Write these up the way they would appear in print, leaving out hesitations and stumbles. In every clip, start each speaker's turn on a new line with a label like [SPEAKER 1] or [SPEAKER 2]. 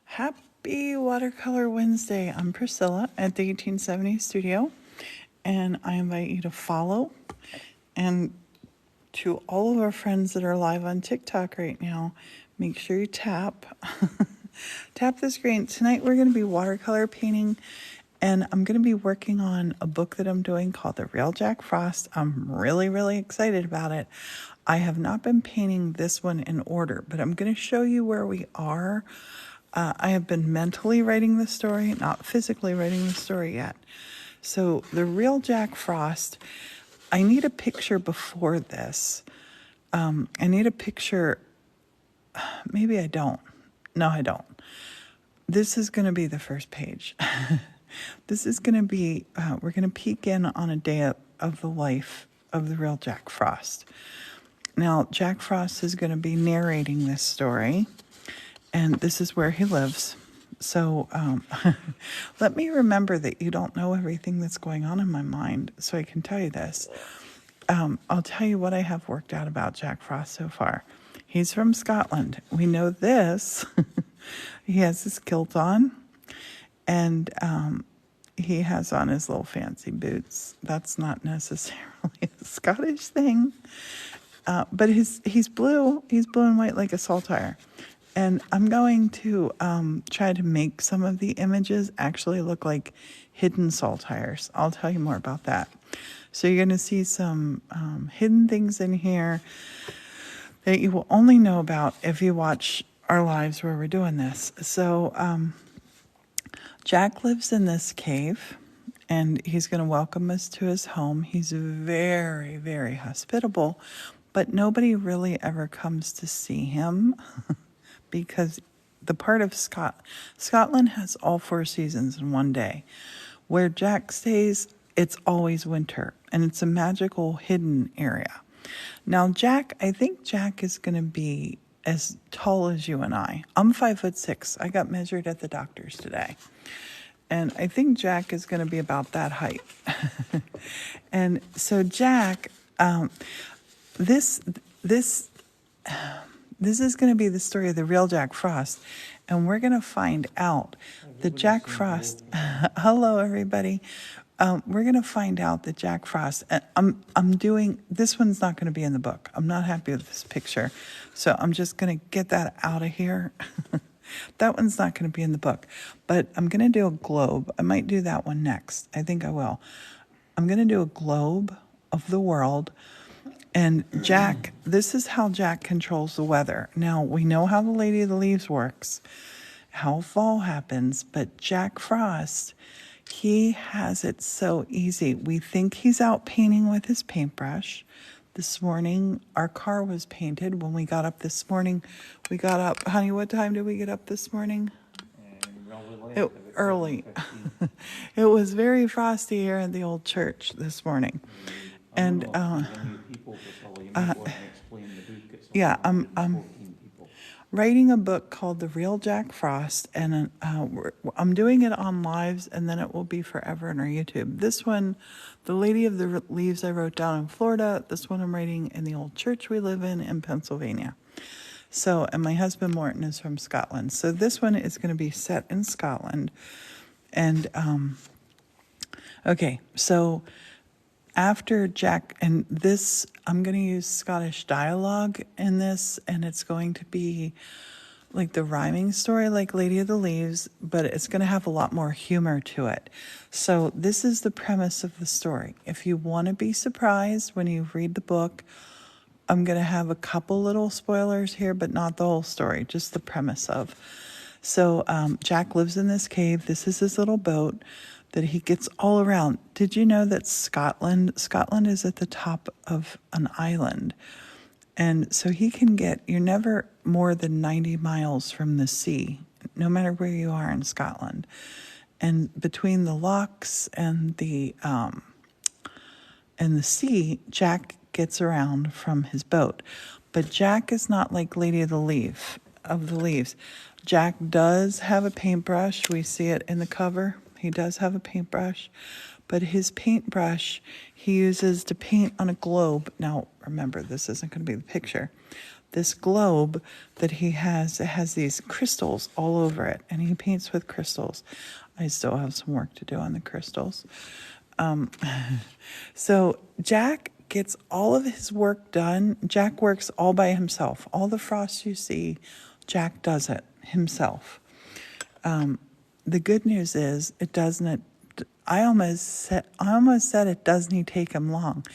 [SPEAKER 1] Happy Watercolor Wednesday. I'm Priscilla at the 1870 studio, and I invite you to follow. And to all of our friends that are live on TikTok right now, make sure you tap. Tap the screen. Tonight we're going to be watercolor painting, and I'm going to be working on a book that I'm doing called The Real Jack Frost. I'm really excited about it. I have not been painting this one in order, but I'm going to show you where we are. I have been mentally writing the story, not physically writing the story yet. So The Real Jack Frost, I need a picture before this. I need a picture. Maybe I don't. No, I don't. This is going to be the first page. This is going to be, we're going to peek in on a day of the life of the real Jack Frost. Now, Jack Frost is going to be narrating this story, and this is where he lives. So let me remember that you don't know everything that's going on in my mind, so I can tell you this. I'll tell you what I have worked out about Jack Frost so far. He's from Scotland. We know this. He has his kilt on, and he has on his little fancy boots. That's not necessarily a Scottish thing. But he's blue. He's blue and white like a saltire. And I'm going to try to make some of the images actually look like hidden saltires. I'll tell you more about that. So you're going to see some hidden things in here that you will only know about if you watch our lives where we're doing this. So Jack lives in this cave, and he's going to welcome us to his home. He's very hospitable, but nobody really ever comes to see him because the part of Scotland has all 4 seasons in one day. Where Jack stays, it's always winter, and it's a magical hidden area. Now, I think Jack is going to be as tall as you and I. I'm 5'6". I got measured at the doctor's today. And I think Jack is going to be about that height. And so Jack, this is going to be the story of the real Jack Frost. And we're going to find out that Jack Frost, hello everybody. We're going to find out that Jack Frost, I'm doing, this one's not going to be in the book. I'm not happy with this picture. So I'm just going to get that out of here. That one's not going to be in the book. But I'm going to do a globe. I might do that one next. I think I will. I'm going to do a globe of the world. And Jack, this is how Jack controls the weather. Now, we know how the Lady of the Leaves works, how fall happens, but Jack Frost, he has it so easy. We think he's out painting with his paintbrush. This morning, our car was painted. When we got up this morning, honey, what time did we get up this morning? Early. It was very frosty here in the old church this morning. And yeah, I'm writing a book called The Real Jack Frost, and I'm doing it on lives, and then it will be forever on our YouTube. This one, The Lady of the Leaves, I wrote down in Florida. This one I'm writing in the old church we live in Pennsylvania. So, and my husband Morton is from Scotland. So this one is going to be set in Scotland. And, okay, so after Jack, and this, I'm going to use Scottish dialogue in this, and it's going to be like the rhyming story like Lady of the Leaves, but it's going to have a lot more humor to it. So this is the premise of the story. If you want to be surprised when you read the book, I'm going to have a couple little spoilers here, but not the whole story, just the premise of. So Jack lives in this cave. This is his little boat that he gets all around. Did you know that Scotland is at the top of an island? And so you're never more than 90 miles from the sea, no matter where you are in Scotland. And between the locks and the sea, Jack gets around from his boat. But Jack is not like Lady of the Leaves. Jack does have a paintbrush. We see it in the cover. He does have a paintbrush, but his paintbrush he uses to paint on a globe. Now, remember, this isn't going to be the picture. this globe that he has. It has these crystals all over it, and he paints with crystals. I still have some work to do on the crystals. So Jack gets all of his work done. Jack works all by himself. All the frost you see, Jack does it himself. The good news is it doesn't. I almost said it doesn't take him long.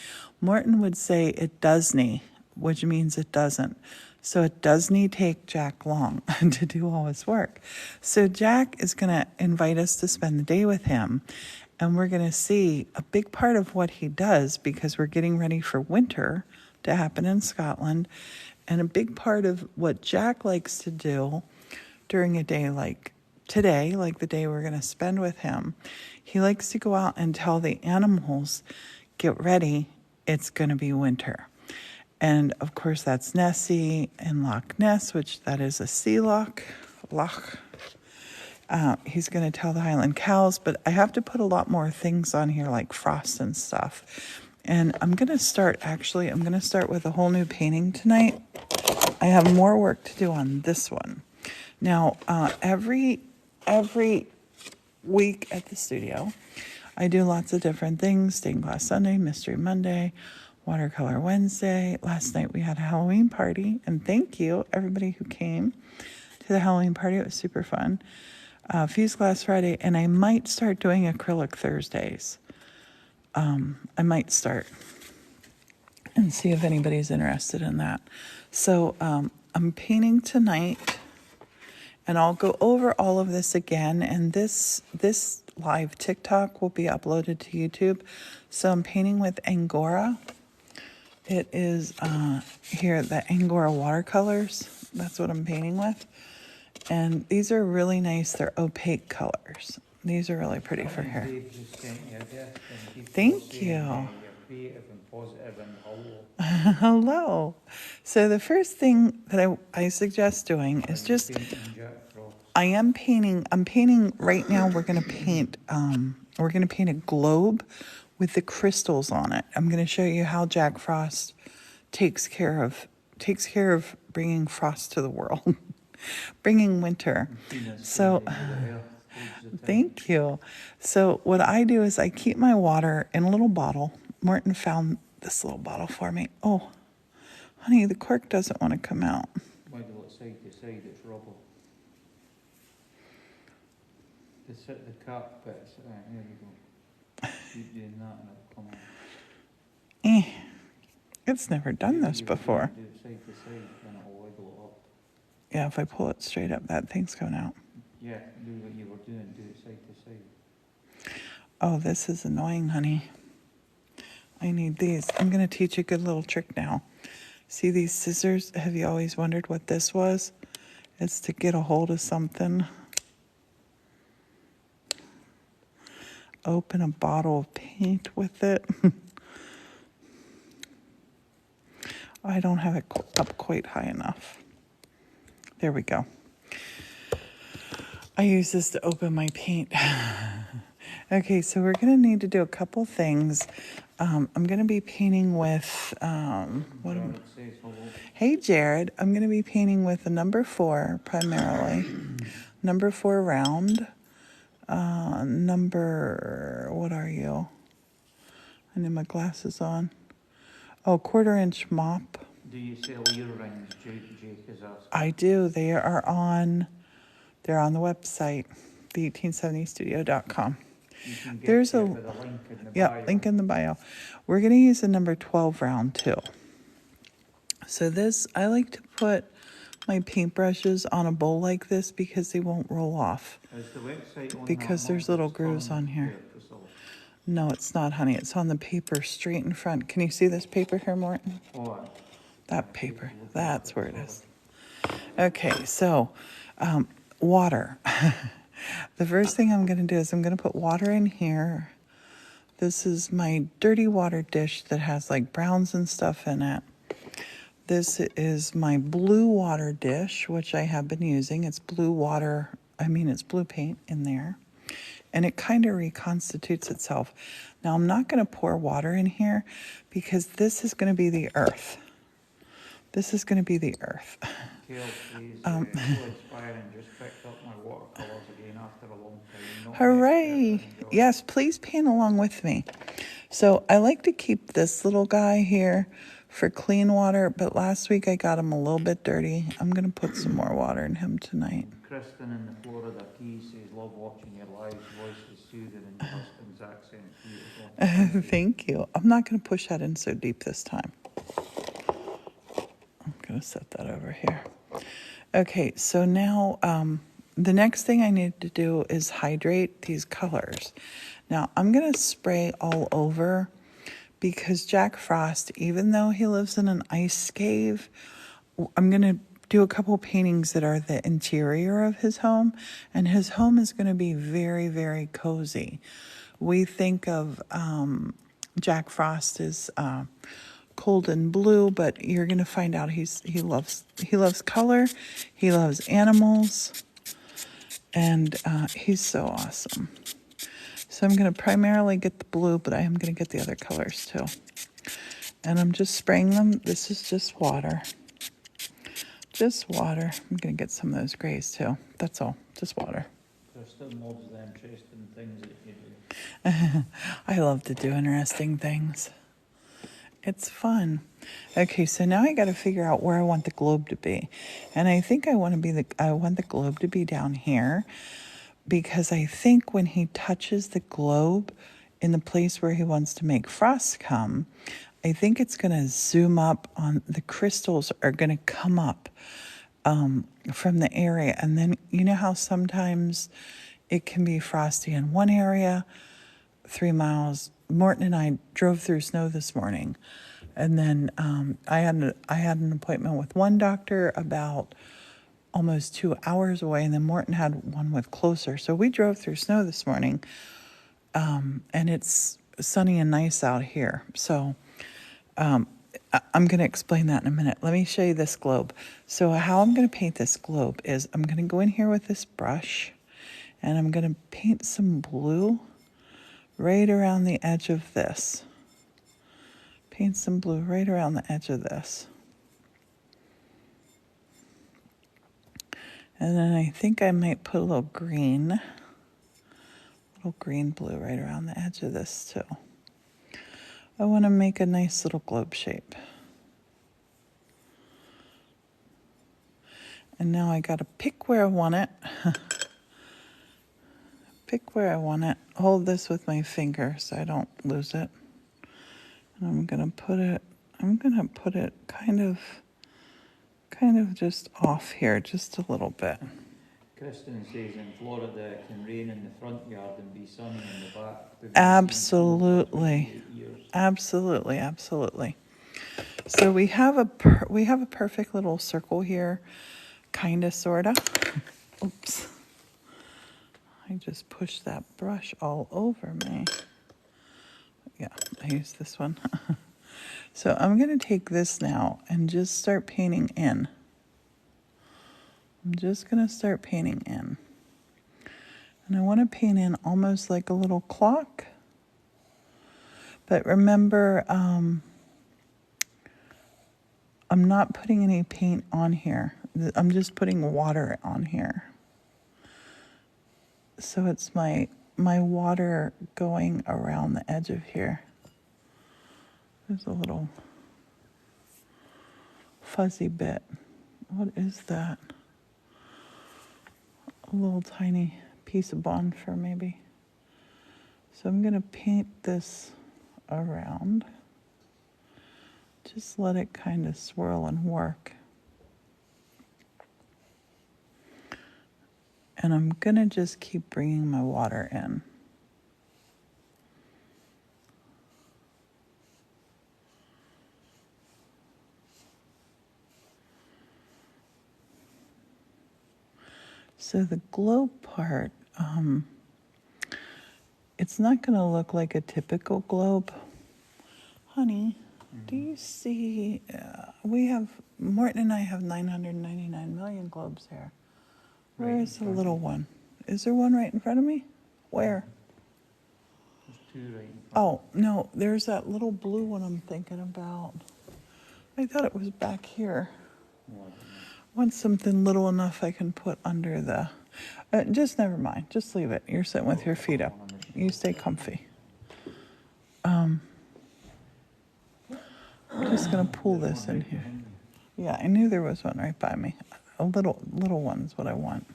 [SPEAKER 1] Morton would say it doesn't, which means it doesn't. So it doesn't take Jack long to do all his work. So Jack is going to invite us to spend the day with him. And we're going to see a big part of what he does, because we're getting ready for winter to happen in Scotland. And a big part of what Jack likes to do during a day like today, like the day we're going to spend with him, he likes to go out and tell the animals, get ready, it's going to be winter. And of course, that's Nessie in Loch Ness, which that is a sea loch. He's going to tell the Highland cows, but I have to put a lot more things on here like frost and stuff. And I'm going to start with a whole new painting tonight. I have more work to do on this one. Now, every week at the studio, I do lots of different things. Stained Glass Sunday, Mystery Monday, Watercolor Wednesday. Last night we had a Halloween party, and thank you everybody who came to the Halloween party. It was super fun. Fuse Glass Friday, and I might start doing acrylic Thursdays. I might start and see if anybody's interested in that. So I'm painting tonight, and I'll go over all of this again, and this live TikTok will be uploaded to YouTube. So I'm painting with Angora. It is here, the Angora watercolors. That's what I'm painting with. And these are really nice. They're opaque colors. These are really pretty for hair. Thank you. Hello. So the first thing that I suggest doing is just, I'm painting right now. We're going to paint a globe with the crystals on it. I'm going to show you how Jack Frost takes care of bringing frost to the world. Bringing winter. So thank you. So what I do is I keep my water in a little bottle. Morton found this little bottle for me. Oh, honey, the cork doesn't want to come out.
[SPEAKER 2] Why do it side to side? It's rubber. The cap bits. There you go. Keep doing that and it'll come out.
[SPEAKER 1] It's never done this before.
[SPEAKER 2] Do it side to side and it'll wiggle up.
[SPEAKER 1] Yeah, if I pull it straight up, that thing's coming out.
[SPEAKER 2] Yeah, do what you were doing. Do it side to side.
[SPEAKER 1] Oh, this is annoying, honey. I need these. I'm going to teach you a good little trick now. See these scissors? Have you always wondered what this was? It's to get a hold of something. Open a bottle of paint with it. I don't have it up quite high enough. There we go. I use this to open my paint. Okay, so we're going to need to do a couple things. I'm going to be painting with, hey Jared, I'm going to be painting with a number 4 primarily. Number 4 round. What are you? I need my glasses on. Oh, 1/4-inch mop.
[SPEAKER 2] Do you sell earrings, Jake is asking?
[SPEAKER 1] I do. They're on the website, the1870studio.com. There's a
[SPEAKER 2] link in the bio.
[SPEAKER 1] Link in the bio. We're going to use the number 12 round too. So this, I like to put my paintbrushes on a bowl like this because they won't roll off.
[SPEAKER 2] Is the website on
[SPEAKER 1] Because
[SPEAKER 2] that
[SPEAKER 1] there's
[SPEAKER 2] one?
[SPEAKER 1] little grooves on here. No, it's not, honey. It's on the paper straight in front. Can you see this paper here, Morton?
[SPEAKER 2] Oh,
[SPEAKER 1] That paper. That's where it is. Okay, so water. The first thing I'm going to do is I'm going to put water in here. This is my dirty water dish that has like browns and stuff in it. This is my blue water dish, which I have been using. It's blue water. It's blue paint in there. And it kind of reconstitutes itself. Now, I'm not going to pour water in here because this is going to be the earth. This is going to be the earth.
[SPEAKER 2] Kale, please,
[SPEAKER 1] Um,
[SPEAKER 2] so inspiring. Just picked up my watercolours again after a long time. Not an expert,
[SPEAKER 1] Hooray!
[SPEAKER 2] but enjoy.
[SPEAKER 1] Yes, please paint along with me. So I like to keep this little guy here for clean water, but last week I got him a little bit dirty. I'm going to put some more water in him tonight.
[SPEAKER 2] Kristen in the Florida Keys says, love watching your live. Voice is soothing and your husband's accent beautiful. Thank you.
[SPEAKER 1] Thank you. I'm not going to push that in so deep this time. I'm going to set that over here. Okay, so now the next thing I need to do is hydrate these colors. Now I'm going to spray all over because Jack Frost, even though he lives in an ice cave, I'm going to do a couple paintings that are the interior of his home, and his home is going to be very, very cozy. We think of Jack Frost as cold and blue, but you're going to find out he loves color, he loves animals, and he's so awesome. So I'm going to primarily get the blue, but I am going to get the other colors too. And I'm just spraying them. This is just water. Just water. I'm going to get some of those grays too. That's all. Just water.
[SPEAKER 2] Kristen loves the interesting things that you do.
[SPEAKER 1] I love to do interesting things. It's fun. Okay, so now I got to figure out where I want the globe to be. And I think I want the globe to be down here, because I think when he touches the globe in the place where he wants to make Frost come, I think it's going to zoom up on the crystals are going to come up from the area. And then you know how sometimes it can be frosty in one area, 3 miles. Morton and I drove through snow this morning. And then I had an appointment with one doctor about almost 2 hours away, and then Morton had one with closer. So we drove through snow this morning, and it's sunny and nice out here. So I'm going to explain that in a minute. Let me show you this globe. So how I'm going to paint this globe is I'm going to go in here with this brush, and I'm going to paint some blue right around the edge of this. Paint some blue right around the edge of this. And then I think I might put a little green blue right around the edge of this too. I want to make a nice little globe shape. And now I got to pick where I want it. Pick where I want it. Hold this with my finger so I don't lose it. And I'm going to put it kind of just off here, just a little bit.
[SPEAKER 2] Kristen says in Florida it can rain in the front yard and be sunny in the back.
[SPEAKER 1] Absolutely. Absolutely, absolutely. So we have a perfect little circle here, kind of, sort of. Oops. I just pushed that brush all over me. Yeah, I use this one. So I'm going to take this now and just start painting in. I'm just going to start painting in. And I want to paint in almost like a little clock. But remember, I'm not putting any paint on here. I'm just putting water on here. So it's my water going around the edge of here. There's a little fuzzy bit. What is that? A little tiny piece of bond fur maybe. So I'm going to paint this around. Just let it kind of swirl and work. And I'm going to just keep bringing my water in. So the globe part, it's not going to look like a typical globe. Honey, do you see, Morton and I have 999 million globes here. Where
[SPEAKER 2] Right
[SPEAKER 1] is
[SPEAKER 2] in
[SPEAKER 1] the
[SPEAKER 2] front
[SPEAKER 1] little
[SPEAKER 2] of you.
[SPEAKER 1] one? Is there one right in front of me? Where?
[SPEAKER 2] There's two right in front.
[SPEAKER 1] Oh, no, there's that little blue one I'm thinking about. I thought it was back here.
[SPEAKER 2] Oh, I don't know.
[SPEAKER 1] Want something little enough I can put under the. Just never mind. Just leave it. You're sitting with your feet up. You stay comfy. I'm just gonna pull
[SPEAKER 2] There's
[SPEAKER 1] this
[SPEAKER 2] one
[SPEAKER 1] in
[SPEAKER 2] right
[SPEAKER 1] here.
[SPEAKER 2] behind you.
[SPEAKER 1] Yeah, I knew there was one right by me. A little one's what I want.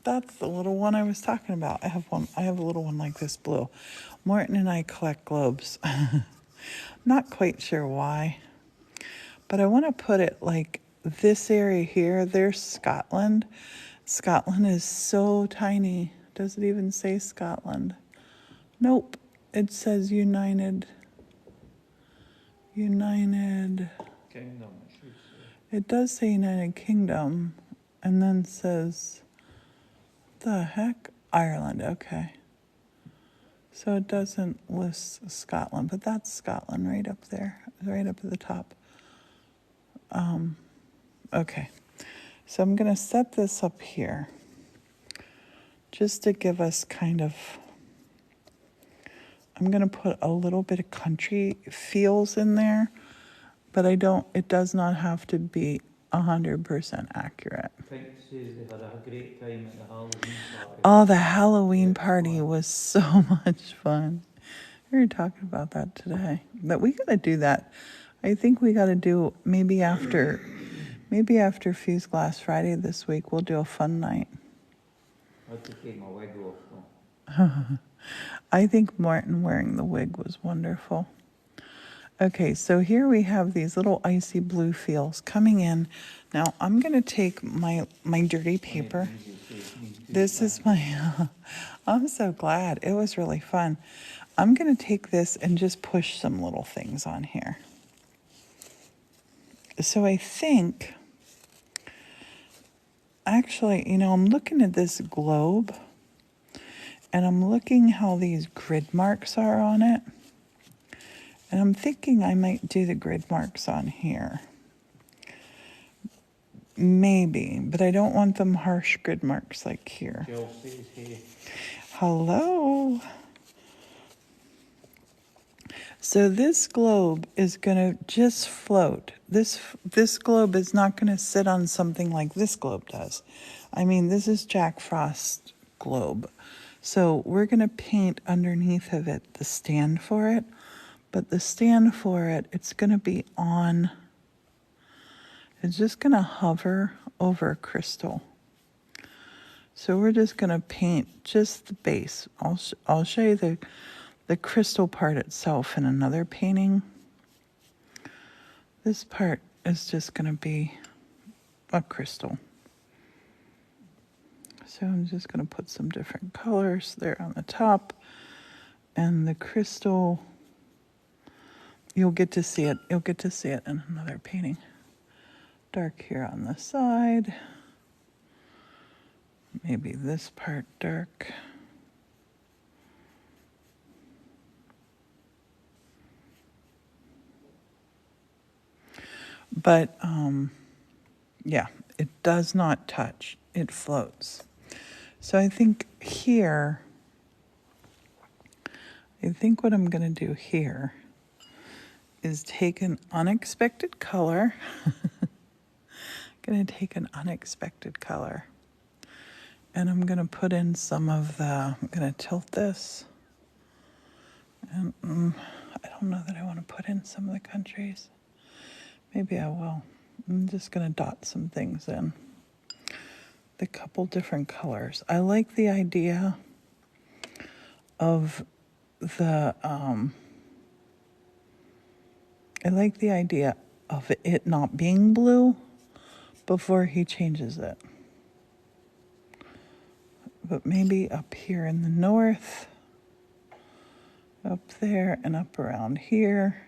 [SPEAKER 1] That's the little one I was talking about. I have one. I have a little one like this blue. Morton and I collect globes. Not quite sure why, but I want to put it like this area here. There's Scotland. Scotland is so tiny. Does it even say Scotland? Nope. It says United.
[SPEAKER 2] Kingdom, it should say.
[SPEAKER 1] It does say United Kingdom, and then says, the heck? Ireland. Okay. So it doesn't list Scotland, but that's Scotland right up there, right up at the top. Okay. So I'm going to set this up here just to give us kind of, I'm going to put a little bit of country feels in there, but it does not have to be 100% accurate.
[SPEAKER 2] Pink says they had a great time at the Halloween party.
[SPEAKER 1] Oh, the Halloween
[SPEAKER 2] It's
[SPEAKER 1] party
[SPEAKER 2] fun.
[SPEAKER 1] was so much fun. We were talking about that today. But we got to do that. I think we got to do maybe after Fuse Glass Friday this week, we'll do a fun night.
[SPEAKER 2] I had to take my wig off though.
[SPEAKER 1] I think Martin wearing the wig was wonderful. Okay, so here we have these little icy blue feels coming in. Now I'm going to take my dirty paper. This is my, I'm so glad. It was really fun. I'm going to take this and just push some little things on here. So I think, actually, I'm looking at this globe and I'm looking how these grid marks are on it. And I'm thinking I might do the grid marks on here. Maybe, but I don't want them harsh grid marks like here.
[SPEAKER 2] Jill says hey.
[SPEAKER 1] Hello. So this globe is going to just float. This globe is not going to sit on something like this globe does. I mean, this is Jack Frost globe. So we're going to paint underneath of it the stand for it. But the stand for it, it's going to be on, it's just going to hover over crystal. So we're just going to paint just the base. I'll show you the crystal part itself in another painting. This part is just going to be a crystal. So I'm just going to put some different colors there on the top. And the crystal, you'll get to see it. You'll get to see it in another painting. Dark here on the side. Maybe this part dark. But yeah, it does not touch. It floats. So I think here, what I'm going to do here is take an unexpected color. Going to take an unexpected color. And I'm going to put in some of I'm going to tilt this. And I don't know that I want to put in some of the countries. Maybe I will. I'm just going to dot some things in. The couple different colors. I like the idea of it not being blue before he changes it. But maybe up here in the north, up there and up around here,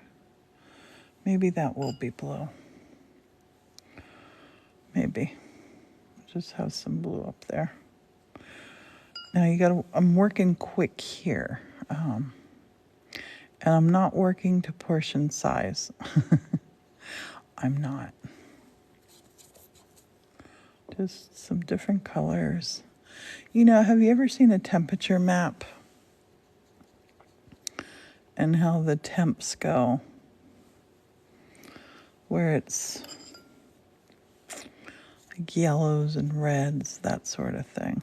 [SPEAKER 1] maybe that will be blue. Maybe. Just have some blue up there. Now I'm working quick here. And I'm not working to portion size. I'm not. Just some different colors. Have you ever seen a temperature map? and how the temps go, where it's like yellows and reds, that sort of thing.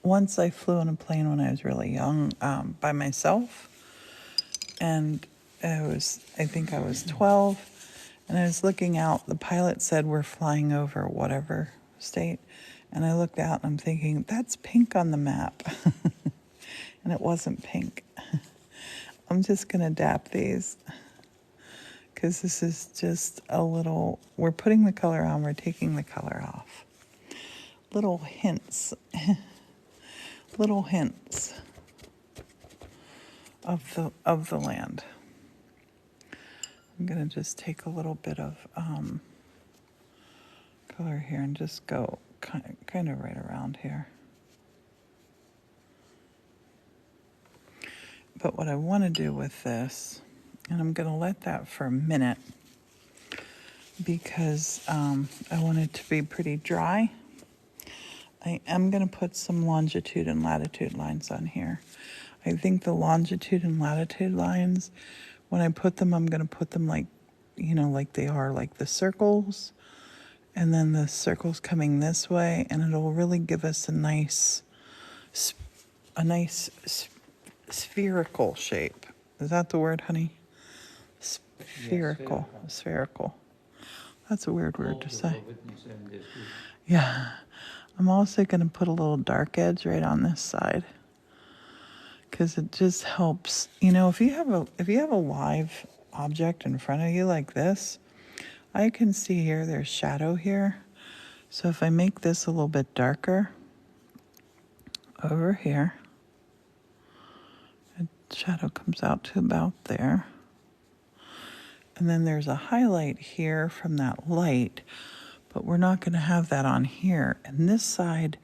[SPEAKER 1] Once I flew on a plane when I was really young, by myself, and I think I was 12, and I was looking out. The pilot said we're flying over whatever state, and I looked out and I'm thinking, that's pink on the map. And it wasn't pink. I'm just going to dap these because this is just a little, we're putting the color on, we're taking the color off. Little hints, little hints of the land. I'm going to just take a little bit of color here and just go kind of right around here. But what I want to do with this, and I'm going to let that for a minute because I want it to be pretty dry. I am going to put some longitude and latitude lines on here. I think the longitude and latitude lines, when I put them, I'm going to put them like, like they are, like the circles, and then the circles coming this way, and it'll really give us a nice spherical shape. Is that the word, honey? Spherical.
[SPEAKER 2] Yeah,
[SPEAKER 1] Spherical. That's a weird word to say.
[SPEAKER 2] This
[SPEAKER 1] Yeah. I'm also going to put a little dark edge right on this side because it just helps. If you have a live object in front of you like this, I can see here there's shadow here. So if I make this a little bit darker over here, the shadow comes out to about there. And then there's a highlight here from that light, but we're not going to have that on here. And this side,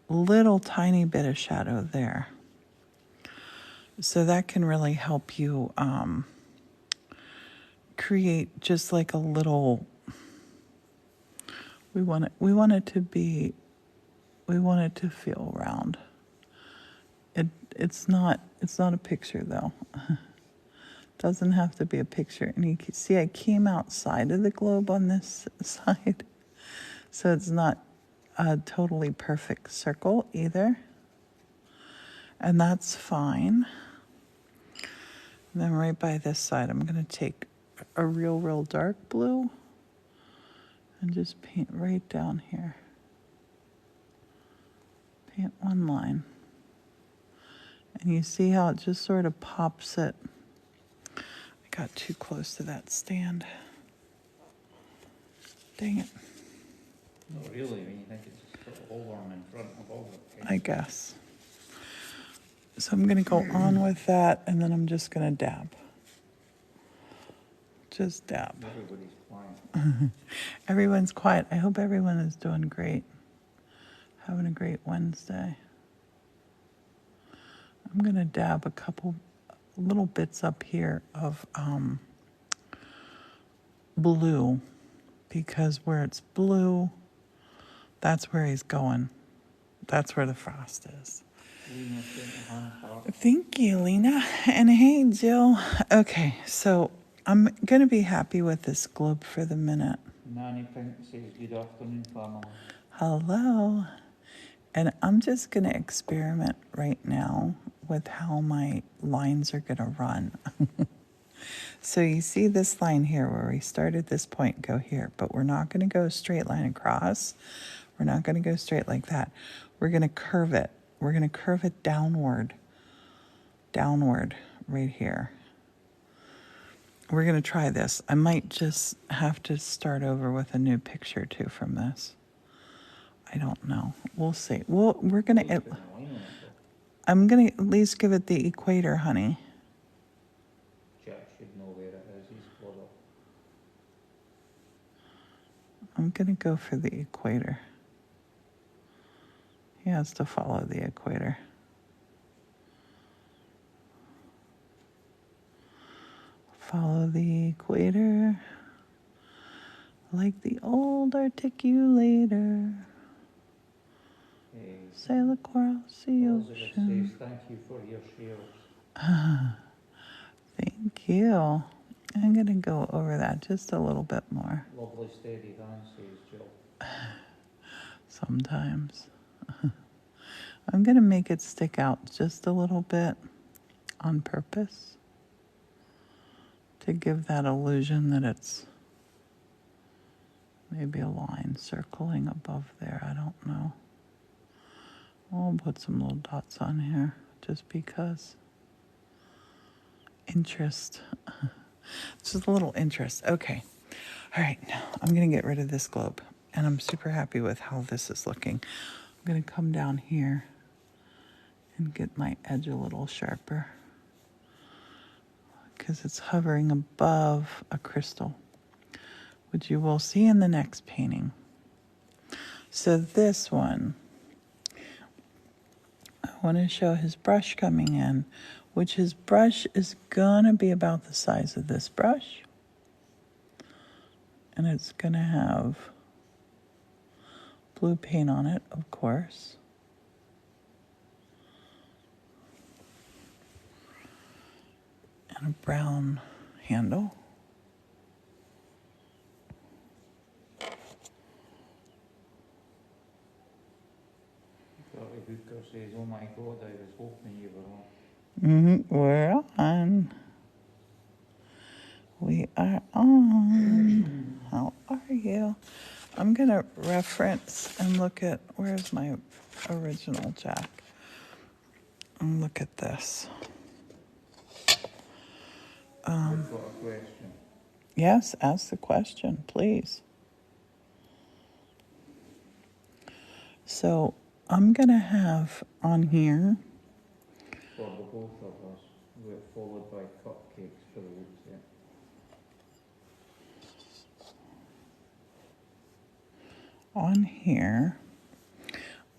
[SPEAKER 1] little tiny bit of shadow there. So that can really help you create just like a little. We want it to feel round. It's not a picture though. Doesn't have to be a picture. And you can see I came outside of the globe on this side, so it's not a totally perfect circle either. And that's fine. And then right by this side, I'm going to take a real dark blue and just paint right down here. Paint one line. And you see how it just sort of pops it. I got too close to that stand. Dang it.
[SPEAKER 2] No, really, when you think it's just got a whole arm in front of all the
[SPEAKER 1] I guess. So I'm going to go on with that, and then I'm just going to dab. Just dab.
[SPEAKER 2] Everybody's quiet.
[SPEAKER 1] Everyone's quiet. I hope everyone is doing great. Having a great Wednesday. I'm going to dab a couple little bits up here of blue, because where it's blue, that's where he's going. That's where the frost is.
[SPEAKER 2] Lena sent a hand heart.
[SPEAKER 1] Thank you, Lena. And hey, Jill. Okay, so I'm going to be happy with this globe for the minute.
[SPEAKER 2] Nanny Pink says, good afternoon, family.
[SPEAKER 1] Hello. And I'm just going to experiment right now with how my lines are going to run. So you see this line here where we start at this point, go here, but we're not going to go a straight line across. We're not going to go straight like that. We're going to curve it. We're going to curve it downward right here. We're going to try this. I might just have to start over with a new picture too from this. I don't know. We'll see. We're going to, I'm going to at least give it the equator, honey.
[SPEAKER 2] Jack should know where it is. He's got it.
[SPEAKER 1] I'm going to go for the equator. He has to follow the equator. Follow the equator like the old articulator.
[SPEAKER 2] Eh,
[SPEAKER 1] Sail across the
[SPEAKER 2] Elizabeth
[SPEAKER 1] ocean.
[SPEAKER 2] says, thank you for your shares.
[SPEAKER 1] Thank you. I'm going to go over that just a little bit more
[SPEAKER 2] Lovely steady hand, says Jill.
[SPEAKER 1] sometimes. I'm going to make it stick out just a little bit on purpose to give that illusion that it's maybe a line circling above there. I don't know. I'll put some little dots on here just because. Interest. Just a little interest. Okay. All right. Now I'm going to get rid of this globe. And I'm super happy with how this is looking. I'm going to come down here and get my edge a little sharper because it's hovering above a crystal, which you will see in the next painting. So this one, I want to show his brush coming in, which his brush is going to be about the size of this brush. And it's going to have blue paint on it, of course. And a brown handle.
[SPEAKER 2] Bertie Hooker says, oh my God, I was hoping you were on.
[SPEAKER 1] We're on. We are on. How are you? I'm going to reference and look at, where's my original Jack? And look at this.
[SPEAKER 2] We've got a question.
[SPEAKER 1] Yes, ask the question, please. So I'm going to have on here,
[SPEAKER 2] For the both of us, we're followed by cupcakes for the looks of it.
[SPEAKER 1] on here,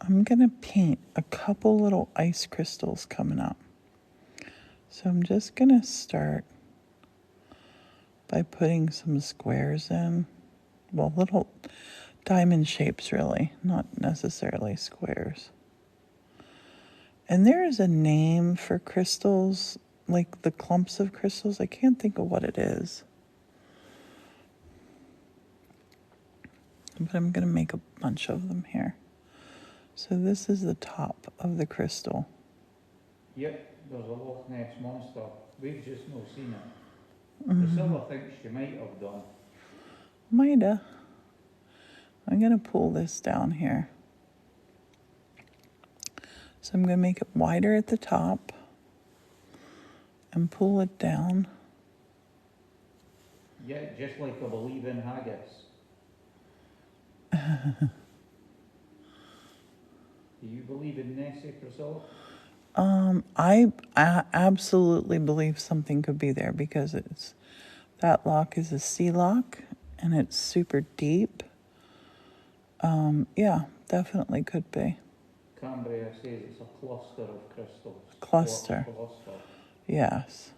[SPEAKER 1] I'm going to paint a couple little ice crystals coming up. So I'm just going to start by putting some squares in. Well, little diamond shapes, really, not necessarily squares. And there is a name for crystals, like the clumps of crystals. I can't think of what it is. But I'm going to make a bunch of them here. So this is the top of the crystal.
[SPEAKER 2] Yep, there's a Loch Ness monster. We've just not seen it. Priscilla thinks she might have done.
[SPEAKER 1] Mida. I'm going to pull this down here. So I'm going to make it wider at the top and pull it down.
[SPEAKER 2] Yeah, just like I believe in haggis. Do you believe in Nessie, Priscilla?
[SPEAKER 1] I absolutely believe something could be there because that lock is a sea lock and it's super deep. Yeah, definitely could be.
[SPEAKER 2] Cambria says it's a cluster of crystals.
[SPEAKER 1] Cluster.
[SPEAKER 2] Cluster.
[SPEAKER 1] Yes.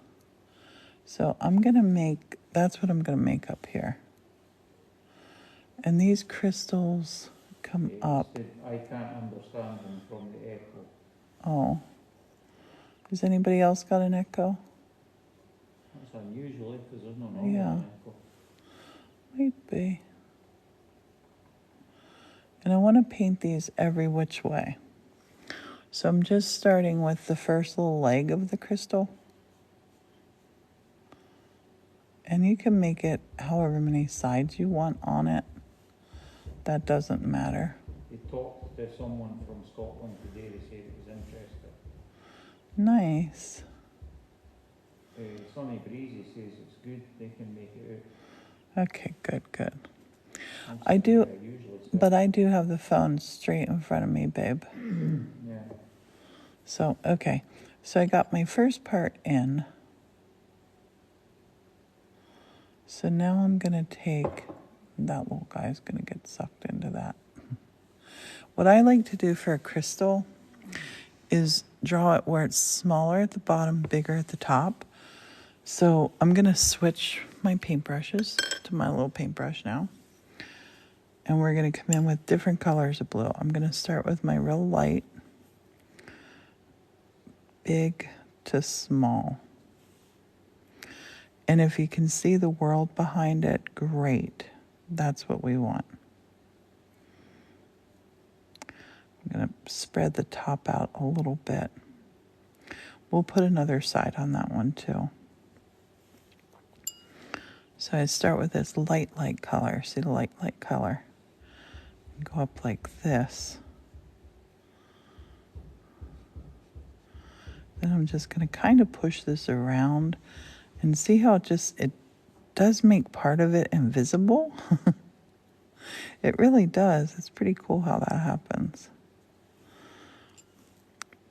[SPEAKER 1] So that's what I'm going to make up here. And these crystals come up.
[SPEAKER 2] I can't understand them from the echo.
[SPEAKER 1] Oh. Has anybody else got an echo?
[SPEAKER 2] That's unusual because there's no normal
[SPEAKER 1] Yeah.
[SPEAKER 2] echo.
[SPEAKER 1] Might be. And I want to paint these every which way. So I'm just starting with the first little leg of the crystal. And you can make it however many sides you want on it. That doesn't matter.
[SPEAKER 2] They talked to someone from Scotland today. They said it was interesting.
[SPEAKER 1] Nice.
[SPEAKER 2] Sonny Breezy says it's good. They can make it out.
[SPEAKER 1] Okay, good.
[SPEAKER 2] I'm
[SPEAKER 1] I
[SPEAKER 2] sitting
[SPEAKER 1] do,
[SPEAKER 2] where I usually sit.
[SPEAKER 1] but I do have the phone straight in front of me, babe.
[SPEAKER 2] Yeah.
[SPEAKER 1] So, okay. So I got my first part in. So now I'm going to take, that little guy's going to get sucked into that. What I like to do for a crystal is draw it where it's smaller at the bottom, bigger at the top. So I'm going to switch my paintbrushes to my little paintbrush now. And we're going to come in with different colors of blue. I'm going to start with my real light, big to small. And if you can see the world behind it, great. That's what we want. I'm going to spread the top out a little bit. We'll put another side on that one too. So I start with this light color. See the light color? Go up like this. Then I'm just going to kind of push this around and see how it does make part of it invisible. It really does. It's pretty cool how that happens.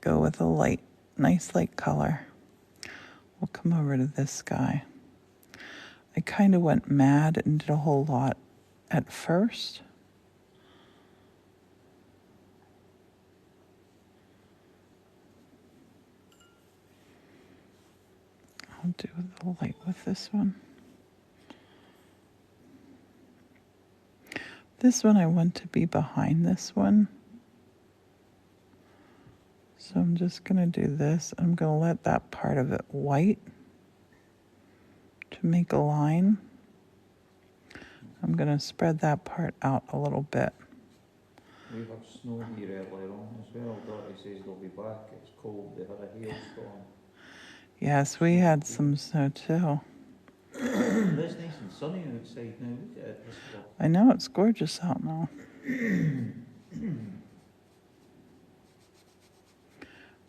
[SPEAKER 1] Go with a nice light color. We'll come over to this guy. I kind of went mad and did a whole lot at first. I'll do the light with this one. This one I want to be behind this one. So I'm just going to do this. I'm going to let that part of it white to make a line. I'm going to spread that part out a little bit.
[SPEAKER 2] We have snow here earlier on as well. Dottie says they'll be back. It's cold. They had a hailstorm.
[SPEAKER 1] Yes, we had some snow too.
[SPEAKER 2] It's nice and sunny outside now. Look at it.
[SPEAKER 1] I know, it's gorgeous out now.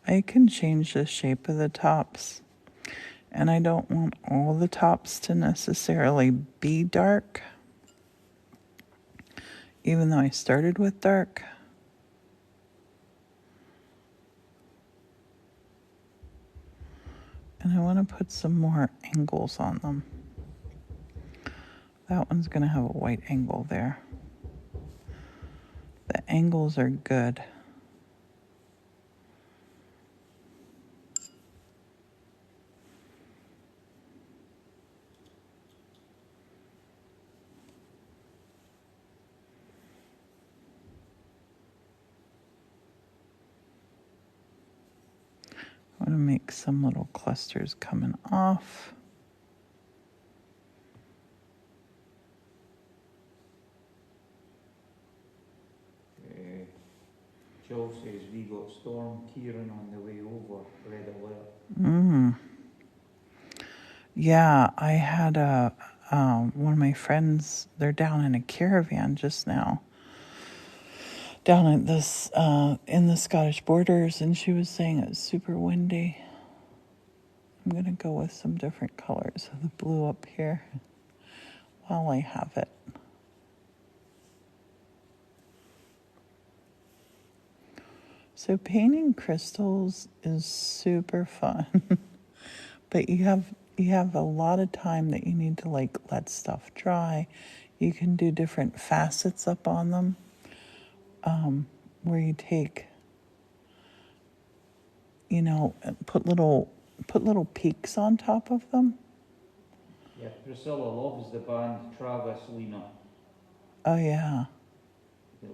[SPEAKER 1] I can change the shape of the tops. And I don't want all the tops to necessarily be dark, even though I started with dark. And I want to put some more angles on them. That one's going to have a white angle there. The angles are good. I want to make some little clusters coming off.
[SPEAKER 2] Joe says we got Storm Kieran on the way over. Red alert.
[SPEAKER 1] Yeah, I had one of my friends. They're down in a caravan just now, down at this in the Scottish borders, and she was saying it's super windy. I'm gonna go with some different colors of the blue up here while I have it. So painting crystals is super fun, but you have a lot of time that you need to let stuff dry. You can do different facets up on them, where you take, put little peaks on top of them.
[SPEAKER 2] Yeah, Priscilla loves the band Travis Lena.
[SPEAKER 1] Oh yeah.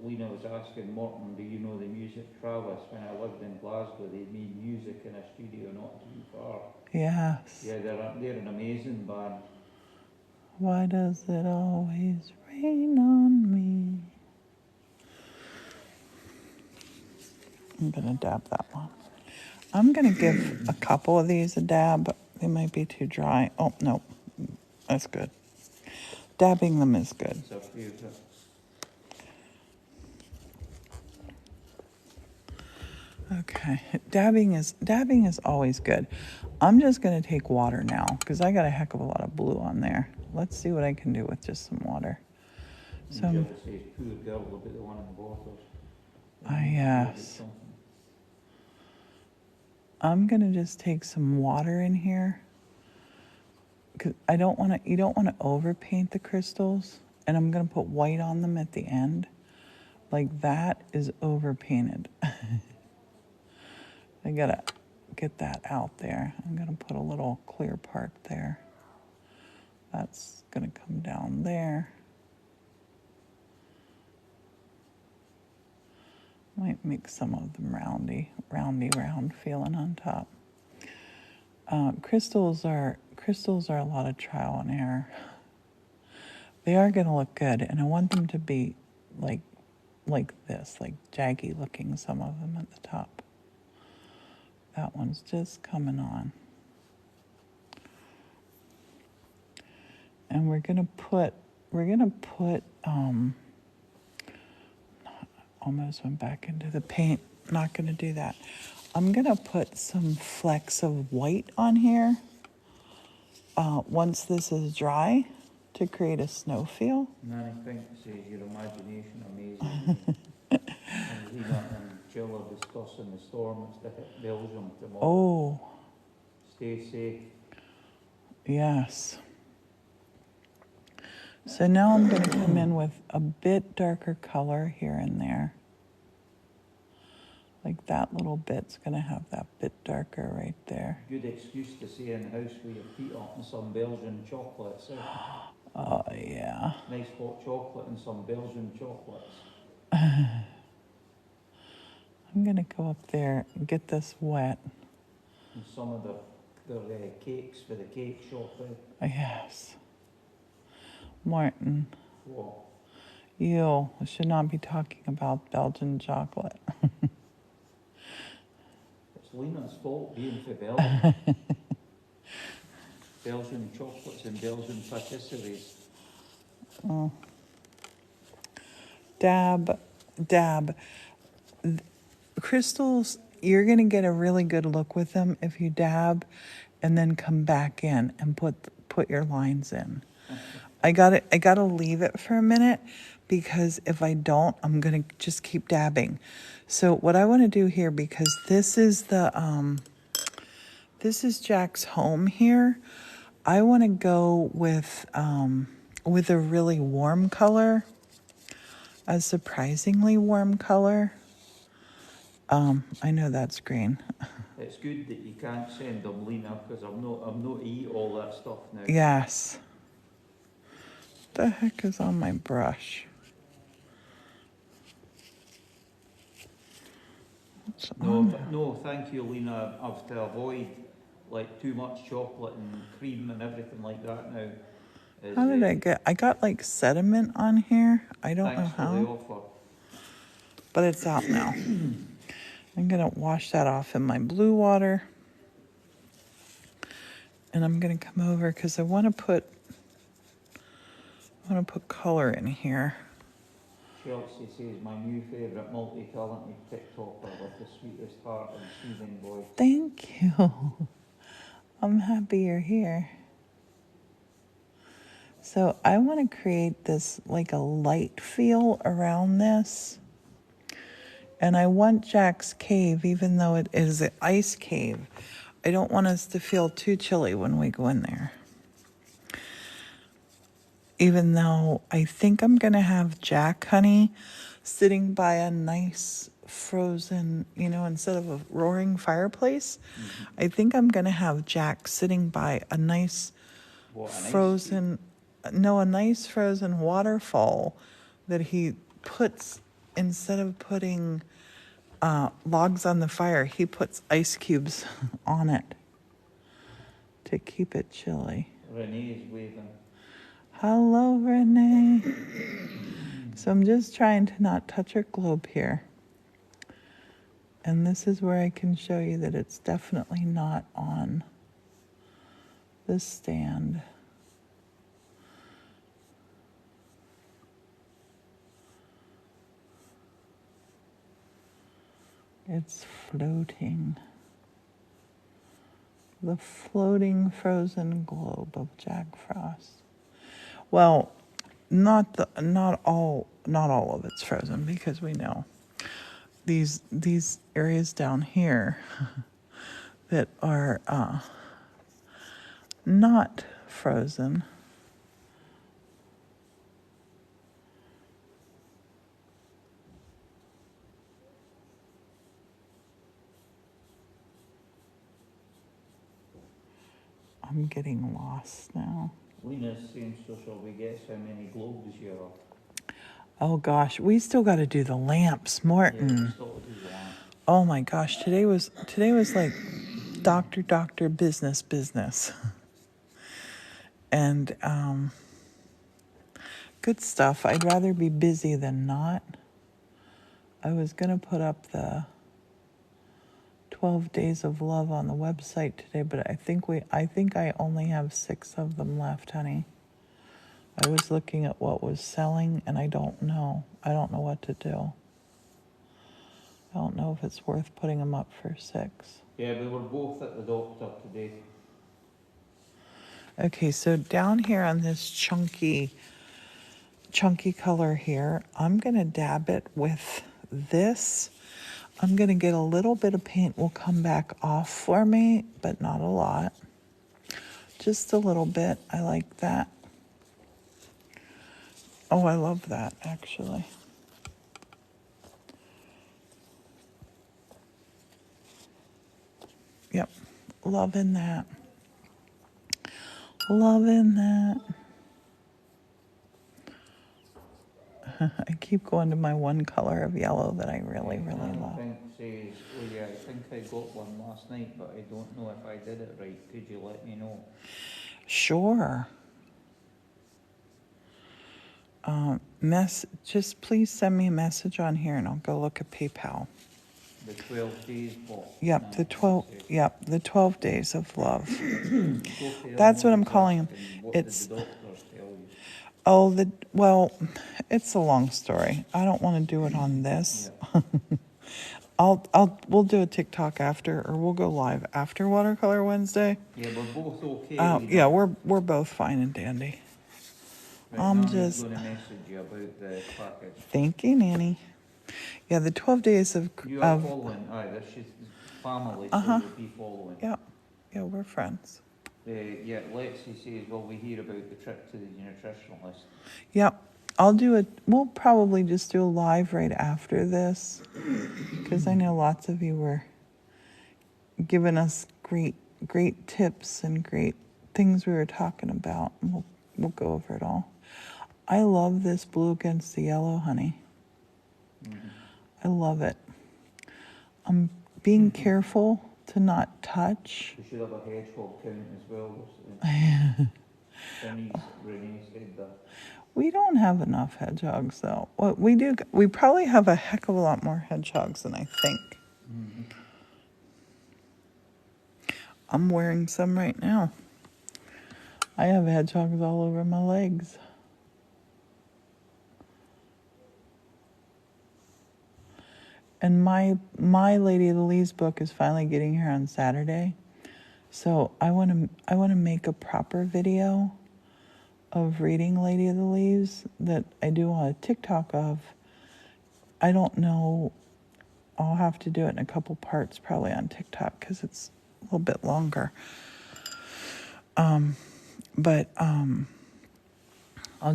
[SPEAKER 2] Lena was asking Morton, do you know the music Travis? When I lived in Glasgow, they made music in a studio not too far.
[SPEAKER 1] Yes.
[SPEAKER 2] Yeah, they're an amazing band.
[SPEAKER 1] Why does it always rain on me? I'm gonna dab that one. I'm gonna give a couple of these a dab. They might be too dry. Oh no, that's good. Dabbing them is good.
[SPEAKER 2] It's our favourite.
[SPEAKER 1] Okay, dabbing is always good. I'm just gonna take water now because I got a heck of a lot of blue on there. Let's see what I can do with just some water.
[SPEAKER 2] So Jill says, poor girl, look at the one in the bottles.
[SPEAKER 1] Yes. I'm gonna just take some water in here because you don't want to overpaint the crystals, and I'm gonna put white on them at the end. Like that is overpainted. I gotta get that out there. I'm gonna put a little clear part there. That's gonna come down there. Might make some of them roundy round feeling on top. Crystals are a lot of trial and error. They are going to look good, and I want them to be like this, like jaggy looking, some of them at the top. That one's just coming on. And we're gonna put, almost went back into the paint. Not gonna do that. I'm gonna put some flecks of white on here once this is dry to create a snow feel.
[SPEAKER 2] Nanny Pink says your imagination amazing. And Lena and Jill are discussing the storm that's to hit Belgium tomorrow.
[SPEAKER 1] Oh,
[SPEAKER 2] Stay safe.
[SPEAKER 1] yes. So now I'm going to come in with a bit darker color here and there. Like that little bit's going to have that bit darker right there.
[SPEAKER 2] Good excuse to stay in the house with your feet up and some Belgian chocolates.
[SPEAKER 1] Oh, yeah.
[SPEAKER 2] Nice hot chocolate and some Belgian chocolates.
[SPEAKER 1] I'm going to go up there and get this wet.
[SPEAKER 2] And some of the cakes for the cake shop.
[SPEAKER 1] Yes. Martin,
[SPEAKER 2] What?
[SPEAKER 1] you should not be talking about Belgian chocolate.
[SPEAKER 2] It's Lena's fault being for Belgium. Belgian chocolates and Belgian patisseries.
[SPEAKER 1] Oh. Dab. Crystals, you're going to get a really good look with them if you dab and then come back in and put your lines in. I gotta leave it for a minute because if I don't, I'm gonna just keep dabbing. So what I want to do here, because this is Jack's home here, I want to go with a really warm color, a surprisingly warm color. I know that's green.
[SPEAKER 2] It's good that you can't send them, Lena, because I'm not eat all that stuff now.
[SPEAKER 1] Yes. The heck is on my brush?
[SPEAKER 2] No, thank you, Lena. I have to avoid like too much chocolate and cream and everything like that now.
[SPEAKER 1] How did I got like sediment on here. I don't know
[SPEAKER 2] Thanks for the
[SPEAKER 1] how,
[SPEAKER 2] offer.
[SPEAKER 1] but it's out now. I'm gonna wash that off in my blue water. And I'm gonna come over because I wanna put color in here.
[SPEAKER 2] Chelsea says, my new favourite multi-talented TikToker with the sweetest heart and soothing voice.
[SPEAKER 1] Thank you. I'm happy you're here. So I want to create this like a light feel around this. And I want Jack's cave, even though it is an ice cave, I don't want us to feel too chilly when we go in there. Even though I think I'm going to have Jack Honey sitting by a nice frozen, instead of a roaring fireplace, I think I'm going to have Jack sitting by a nice frozen waterfall that he puts, instead of putting logs on the fire, he puts ice cubes on it to keep it chilly.
[SPEAKER 2] Renee's waving.
[SPEAKER 1] Hello, Renee. So I'm just trying to not touch her globe here. And this is where I can show you that it's definitely not on the stand. It's floating. The floating frozen globe of Jack Frost. Well, not all of it's frozen, because we know these areas down here that are not frozen. I'm getting lost now.
[SPEAKER 2] Lena's saying, so shall we guess how many globes you are?
[SPEAKER 1] Oh gosh, we still got to do the lamps,
[SPEAKER 2] Yeah,
[SPEAKER 1] Morton.
[SPEAKER 2] we still do that.
[SPEAKER 1] Oh my gosh, today was like doctor business. And good stuff. I'd rather be busy than not. I was going to put up the 12 Days of Love on the website today, but I think I only have 6 of them left, honey. I was looking at what was selling and I don't know. I don't know what to do. I don't know if it's worth putting them up for 6.
[SPEAKER 2] Yeah, we were both at the doctor today.
[SPEAKER 1] Okay, so down here on this chunky color here, I'm going to dab it with this. I'm going to get a little bit of paint will come back off for me, but not a lot. Just a little bit. I like that. Oh, I love that, actually. Yep, loving that. Loving that. I keep going to my one color of yellow that I really love.
[SPEAKER 2] Think says, oh yeah, I think I got one last night, but I don't know if I did it right. Could you let me know?
[SPEAKER 1] Sure. Just please send me a message on here and I'll go look at PayPal.
[SPEAKER 2] The 12 days box.
[SPEAKER 1] Yep, the 12 days of love.
[SPEAKER 2] Go for
[SPEAKER 1] That's what I'm
[SPEAKER 2] multitasking.
[SPEAKER 1] calling them.
[SPEAKER 2] What
[SPEAKER 1] It's
[SPEAKER 2] did the doctors tell you?
[SPEAKER 1] oh well, it's a long story. I don't want to do it on this.
[SPEAKER 2] Yeah.
[SPEAKER 1] We'll do a TikTok after, or we'll go live after Watercolor Wednesday.
[SPEAKER 2] Yeah, we're both okay.
[SPEAKER 1] Yeah, we're both fine and dandy.
[SPEAKER 2] Right,
[SPEAKER 1] I'm
[SPEAKER 2] now
[SPEAKER 1] just
[SPEAKER 2] going to message you about the package.
[SPEAKER 1] thank you, Nanny. Yeah, the 12 days of
[SPEAKER 2] You are following. Aye, this is family, so you'll be following.
[SPEAKER 1] yeah, we're friends.
[SPEAKER 2] Yeah, Lexi says, will we hear about the trip to the nutritionalist?
[SPEAKER 1] Yep. We'll probably just do a live right after this because I know lots of you were giving us great tips and great things we were talking about. We'll go over it all. I love this blue against the yellow, honey.
[SPEAKER 2] Mm-hmm.
[SPEAKER 1] I love it. I'm being careful to not touch.
[SPEAKER 2] We should have a hedgehog count as well. Renee said that.
[SPEAKER 1] We don't have enough hedgehogs, though. What we do, we probably have a heck of a lot more hedgehogs than I think.
[SPEAKER 2] Mm-hmm.
[SPEAKER 1] I'm wearing some right now. I have hedgehogs all over my legs. And my Lady of the Leaves book is finally getting here on Saturday. So I want to make a proper video of reading Lady of the Leaves that I do on a TikTok of. I don't know. I'll have to do it in a couple parts probably on TikTok because it's a little bit longer. But I'll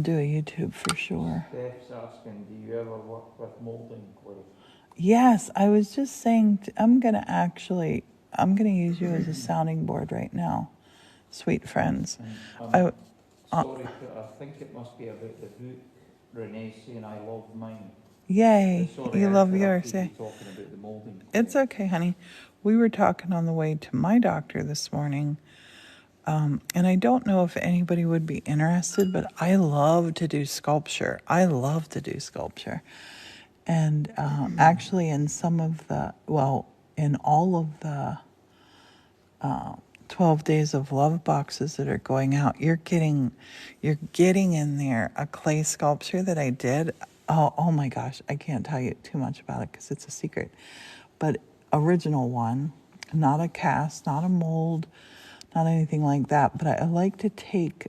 [SPEAKER 1] do a YouTube for sure.
[SPEAKER 2] Steph's asking, do you ever work with molding clay?
[SPEAKER 1] Yes, I was just saying, I'm going to use you as a sounding board right now, sweet friends.
[SPEAKER 2] Sorry, I think it must be about the book. Renee saying I love mine.
[SPEAKER 1] Yay,
[SPEAKER 2] Sorry,
[SPEAKER 1] you love yours, eh?
[SPEAKER 2] Talking about the molding.
[SPEAKER 1] It's okay, honey. We were talking on the way to my doctor this morning, and I don't know if anybody would be interested, but I love to do sculpture. And actually in all of the 12 Days of Love boxes that are going out, you're getting in there a clay sculpture that I did. Oh my gosh, I can't tell you too much about it because it's a secret. But original one, not a cast, not a mold, not anything like that. But I want to take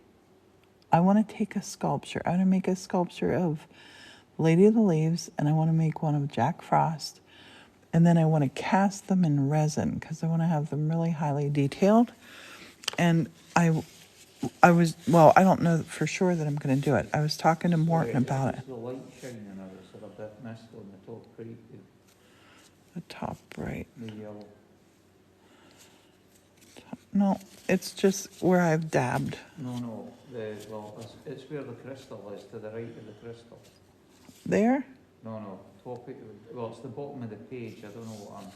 [SPEAKER 1] a sculpture. I want to make a sculpture of Lady of the Leaves, and I want to make one of Jack Frost. And then I want to cast them in resin because I want to have them really highly detailed. And I don't know for sure that I'm going to do it. I was talking to Morton about it.
[SPEAKER 2] The light shining on it, so a bit mist on the top right.
[SPEAKER 1] The top right.
[SPEAKER 2] The yellow.
[SPEAKER 1] No, it's just where I've dabbed.
[SPEAKER 2] No, it's where the crystal is, to the right of the crystal.
[SPEAKER 1] There?
[SPEAKER 2] No, top it, well, it's the bottom of the page, I don't know what I'm,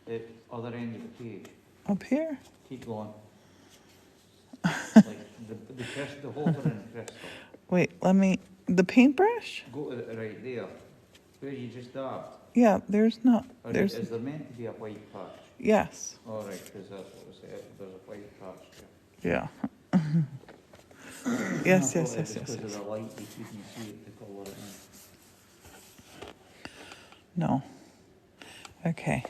[SPEAKER 2] the other end of the page,
[SPEAKER 1] Up here?
[SPEAKER 2] keep going. Like, the hovering crystal,
[SPEAKER 1] Wait, the paintbrush?
[SPEAKER 2] go to the, right there, where you just dabbed.
[SPEAKER 1] Yeah, there's not,
[SPEAKER 2] Or
[SPEAKER 1] there's,
[SPEAKER 2] is there meant to be a white patch?
[SPEAKER 1] yes,
[SPEAKER 2] All right, because that's what was it, there's a white patch
[SPEAKER 1] yeah.
[SPEAKER 2] there.
[SPEAKER 1] Yes,
[SPEAKER 2] I
[SPEAKER 1] yes,
[SPEAKER 2] thought it
[SPEAKER 1] yes,
[SPEAKER 2] was
[SPEAKER 1] yes,
[SPEAKER 2] because of
[SPEAKER 1] yes.
[SPEAKER 2] the light, you couldn't see it, the colour it in.
[SPEAKER 1] No. Okay.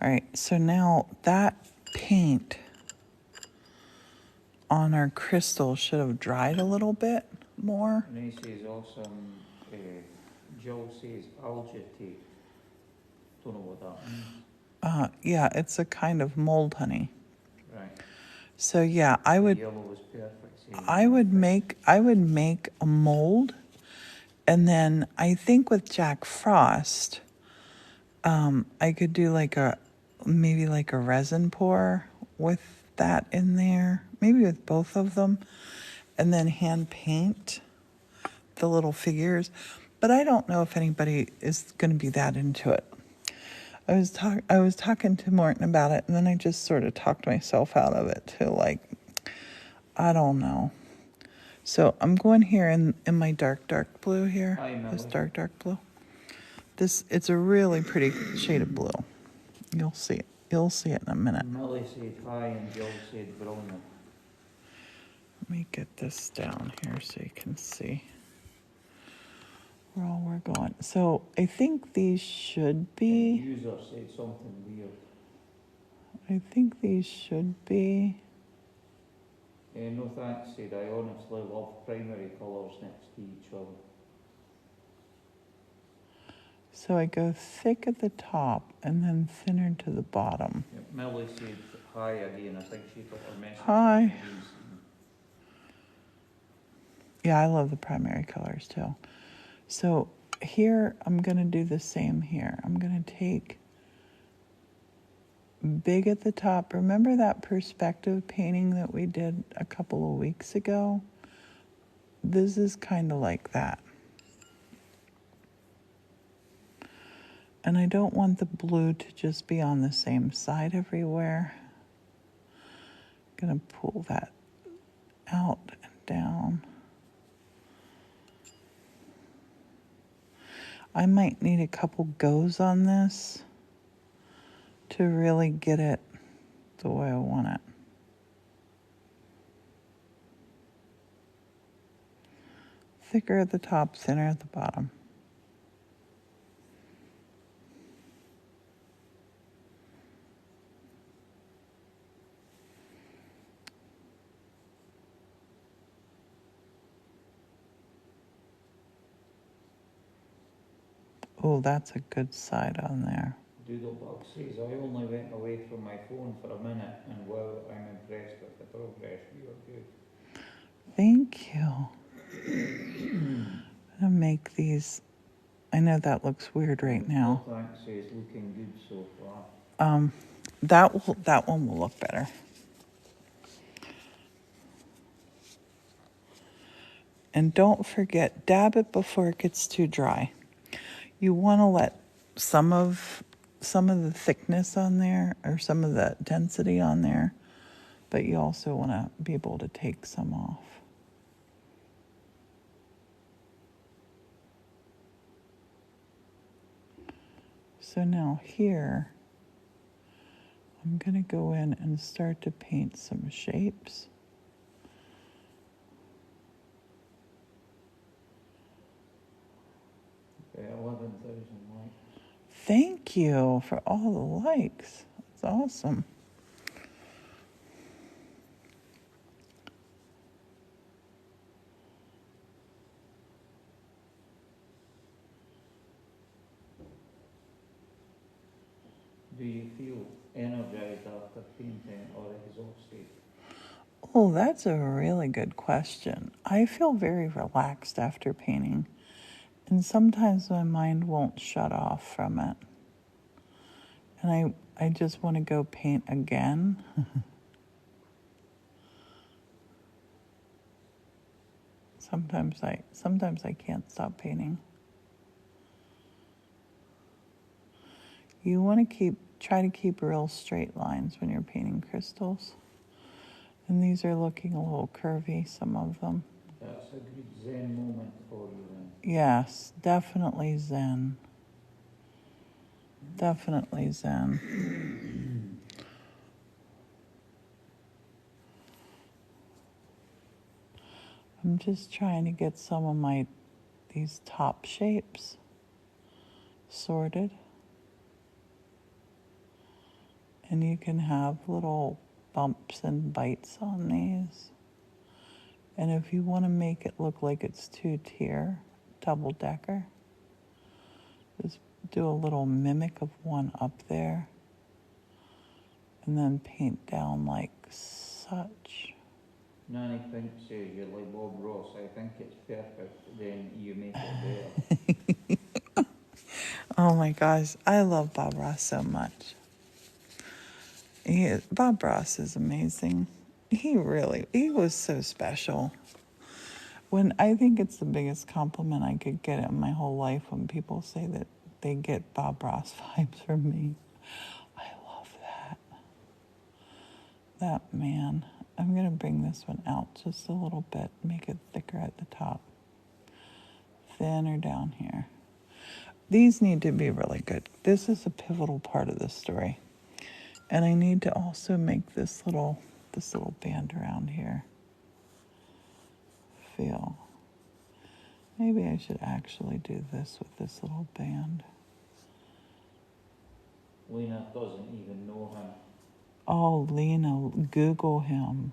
[SPEAKER 1] All right, so now that paint on our crystal should have dried a little bit more.
[SPEAKER 2] And he says also, Joe says algae. Don't know what that means.
[SPEAKER 1] Yeah, it's a kind of mold, honey.
[SPEAKER 2] Right.
[SPEAKER 1] So yeah, I
[SPEAKER 2] The
[SPEAKER 1] would
[SPEAKER 2] yellow was perfect. Saying
[SPEAKER 1] I would make a mold, and then I think with Jack Frost, I could do maybe like a resin pour with that in there, maybe with both of them, and then hand paint the little figures. But I don't know if anybody is going to be that into it. I was talking to Morton about it, and then I just sort of talked myself out of it too. Like, I don't know. So I'm going here in my dark blue here.
[SPEAKER 2] Hi,
[SPEAKER 1] This
[SPEAKER 2] Millie.
[SPEAKER 1] dark blue. It's a really pretty shade of blue. You'll see it. You'll see it in a minute.
[SPEAKER 2] Millie said hi and Joe said brilliant.
[SPEAKER 1] Let me get this down here so you can see where all we're going. So I think these should
[SPEAKER 2] And
[SPEAKER 1] be.
[SPEAKER 2] user said something weird.
[SPEAKER 1] I think these should be.
[SPEAKER 2] No thanks, said I honestly love primary colours next to each other.
[SPEAKER 1] So I go thick at the top and then thinner to the bottom.
[SPEAKER 2] Yeah, Millie said hi again. I think she thought her message
[SPEAKER 1] Hi.
[SPEAKER 2] hadn't been seen.
[SPEAKER 1] Yeah, I love the primary colors too. So here, I'm going to do the same here. I'm going to take big at the top. Remember that perspective painting that we did a couple of weeks ago? This is kind of like that. And I don't want the blue to just be on the same side everywhere. I'm going to pull that out and down. I might need a couple goes on this to really get it the way I want it. Thicker at the top, thinner at the bottom. Oh, that's a good side on there.
[SPEAKER 2] Doodlebug says, I only went away from my phone for a minute and wow, I'm impressed with the progress. You are good.
[SPEAKER 1] Thank you. I'm gonna make these. I know that looks weird right now.
[SPEAKER 2] No thanks says, looking good so far.
[SPEAKER 1] That one will look better. And don't forget, dab it before it gets too dry. You want to let some of the thickness on there or some of the density on there, but you also want to be able to take some off. So now here, I'm going to go in and start to paint some shapes.
[SPEAKER 2] Okay, 11,000 likes.
[SPEAKER 1] Thank you for all the likes. That's awesome.
[SPEAKER 2] Do you feel energized after painting or exhausted?
[SPEAKER 1] Oh, that's a really good question. I feel very relaxed after painting, and sometimes my mind won't shut off from it. And I just want to go paint again. Sometimes I can't stop painting. You want to try to keep real straight lines when you're painting crystals. And these are looking a little curvy, some of them.
[SPEAKER 2] That's a good Zen moment for you then.
[SPEAKER 1] Yes, definitely Zen. Definitely Zen. I'm just trying to get some of these top shapes sorted. And you can have little bumps and bites on these. And if you want to make it look like it's two-tier, double-decker, just do a little mimic of one up there. And then paint down like such.
[SPEAKER 2] Nanny Pink says you're like Bob Ross. I think it's perfect. Then you make it better.
[SPEAKER 1] Oh my gosh, I love Bob Ross so much. Bob Ross is amazing. He was so special. I think it's the biggest compliment I could get in my whole life when people say that they get Bob Ross vibes from me. I love that. That man. I'm going to bring this one out just a little bit, make it thicker at the top, thinner down here. These need to be really good. This is a pivotal part of the story. And I need to also make this little band around here feel. Maybe I should actually do this with this little band.
[SPEAKER 2] Lena doesn't even know him.
[SPEAKER 1] Oh, Lena, Google him.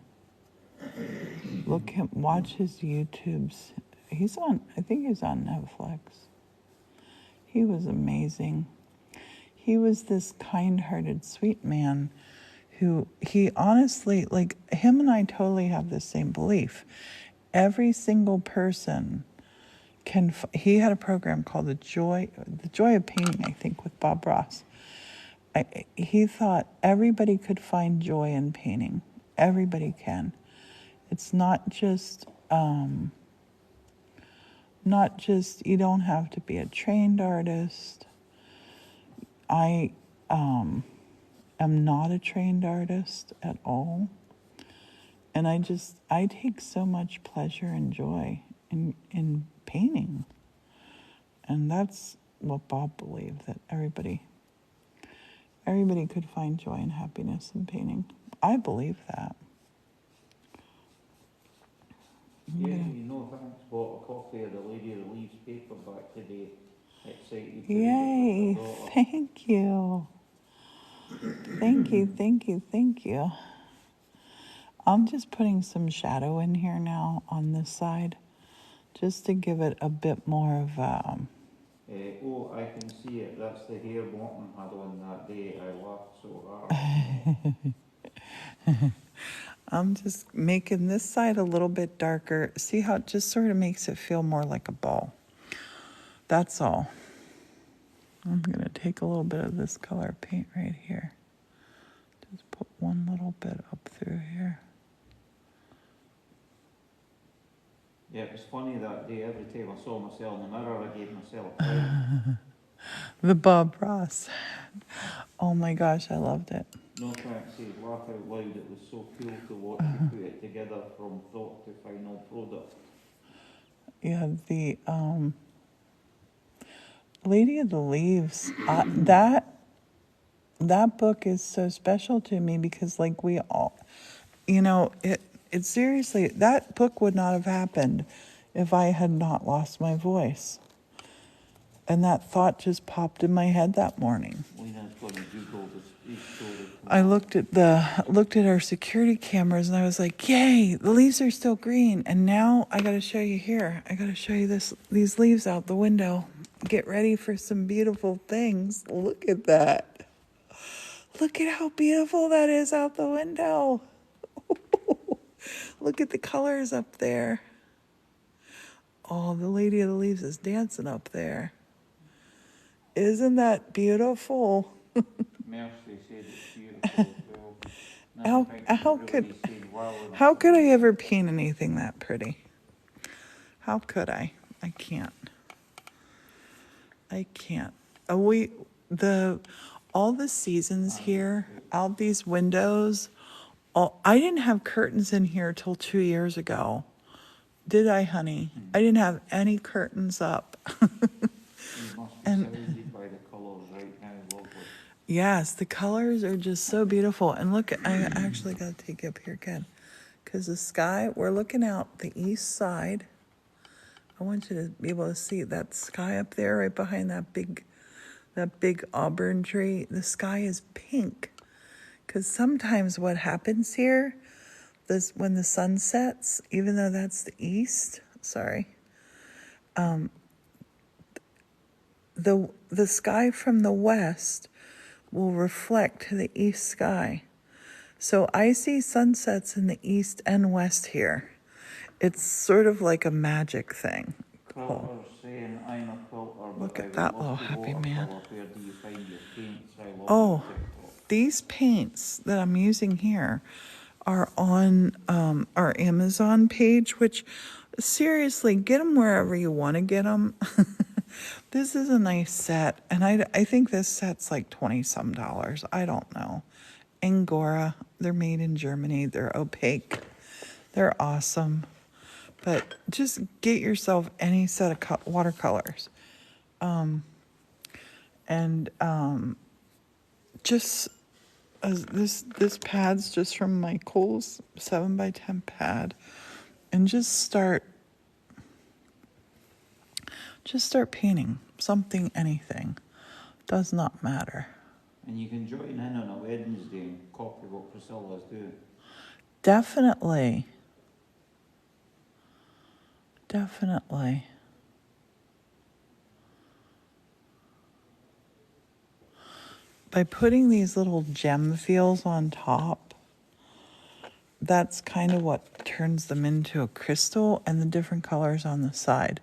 [SPEAKER 1] Watch his YouTubes. I think he's on Netflix. He was amazing. He was this kind-hearted, sweet man he honestly, like, him and I totally have the same belief. Every single person he had a program called The Joy of Painting, I think, with Bob Ross. He thought everybody could find joy in painting. Everybody can. It's not just, you don't have to be a trained artist. I am not a trained artist at all. And I take so much pleasure and joy in painting. And that's what Bob believed, that everybody could find joy and happiness in painting. I believe that.
[SPEAKER 2] Yeah, thanks. Bought a copy of the Lady of the Leaves paperback today. Excited to read
[SPEAKER 1] Yay!
[SPEAKER 2] it with my daughter.
[SPEAKER 1] Thank you. Thank you, thank you, thank you. I'm just putting some shadow in here now on this side, just to give it a bit more of
[SPEAKER 2] I can see it. That's the hair Morton had on that day. I laughed so hard.
[SPEAKER 1] I'm just making this side a little bit darker. See how it just sort of makes it feel more like a ball. That's all. I'm going to take a little bit of this color paint right here. Just put one little bit up through here.
[SPEAKER 2] Yeah, it was funny that day. Every time I saw myself in the mirror, I gave myself a
[SPEAKER 1] The Bob Ross. Oh my gosh, I loved it.
[SPEAKER 2] No thanks, say laugh out loud. It was so cool to watch you put it together from thought to final product.
[SPEAKER 1] Yeah, the Lady of the Leaves, that book is so special to me because, like, we all, it seriously, that book would not have happened if I had not lost my voice. And that thought just popped in my head that morning. I looked at our security cameras and I was like, yay, the leaves are still green. And now I got to show you here. I got to show you these leaves out the window. Get ready for some beautiful things. Look at that. Look at how beautiful that is out the window. Look at the colors up there. Oh, the Lady of the Leaves is dancing up there. Isn't that beautiful?
[SPEAKER 2] Mercy said it's beautiful as well.
[SPEAKER 1] How could I ever paint anything that pretty? How could I? I can't. I can't. All the seasons here, out these windows, I didn't have curtains in here till 2 years ago. Did I, honey? I didn't have any curtains up.
[SPEAKER 2] You must be
[SPEAKER 1] And-
[SPEAKER 2] surrounded by the colours right now, lovely.
[SPEAKER 1] Yes, the colors are just so beautiful. And look, I actually got to take you up here again. Because the sky, we're looking out the east side. I want you to be able to see that sky up there right behind that big auburn tree. The sky is pink. Because sometimes what happens here, when the sun sets, even though that's the east, the sky from the west will reflect to the east sky. So I see sunsets in the east and west here. It's sort of like a magic thing.
[SPEAKER 2] Quilter's saying, I'm a quilter, but
[SPEAKER 1] Look
[SPEAKER 2] I
[SPEAKER 1] at
[SPEAKER 2] would
[SPEAKER 1] that
[SPEAKER 2] love
[SPEAKER 1] little
[SPEAKER 2] to
[SPEAKER 1] happy
[SPEAKER 2] watercolour.
[SPEAKER 1] man.
[SPEAKER 2] Where do you find your paints? I love
[SPEAKER 1] Oh,
[SPEAKER 2] TikTok.
[SPEAKER 1] these paints that I'm using here are on our Amazon page, which seriously, get them wherever you want to get them. This is a nice set, and I think this set's like $20-some. I don't know. Angora, they're made in Germany. They're opaque. They're awesome. But just get yourself any set of watercolors. Just this pad's just from my Kohl's 7x10 pad, and just start painting something, anything. Does not matter.
[SPEAKER 2] And you can join in on a Wednesday and copy what Priscilla's doing.
[SPEAKER 1] Definitely. By putting these little gem feels on top, that's kind of what turns them into a crystal, and the different colors on the side.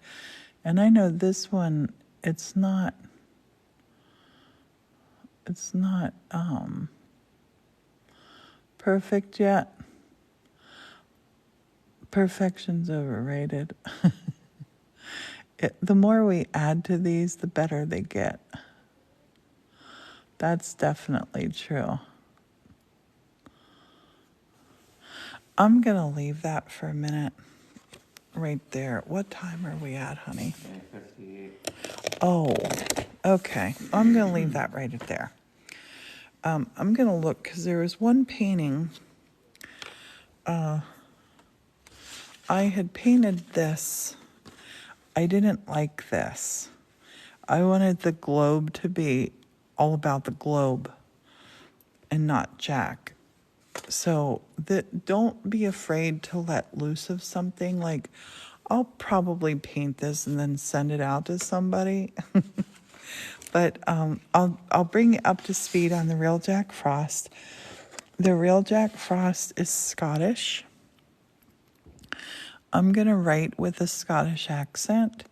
[SPEAKER 1] And I know this one, it's not perfect yet. Perfection's overrated. The more we add to these, the better they get. That's definitely true. I'm going to leave that for a minute right there. What time are we at, honey?
[SPEAKER 2] 58.
[SPEAKER 1] Oh, okay. I'm going to leave that right there. I'm going to look, because there was one painting. I had painted this. I didn't like this. I wanted the globe to be all about the globe and not Jack. So don't be afraid to let loose of something. Like, I'll probably paint this and then send it out to somebody. But I'll bring you up to speed on the real Jack Frost. The real Jack Frost is Scottish. I'm going to write with a Scottish accent.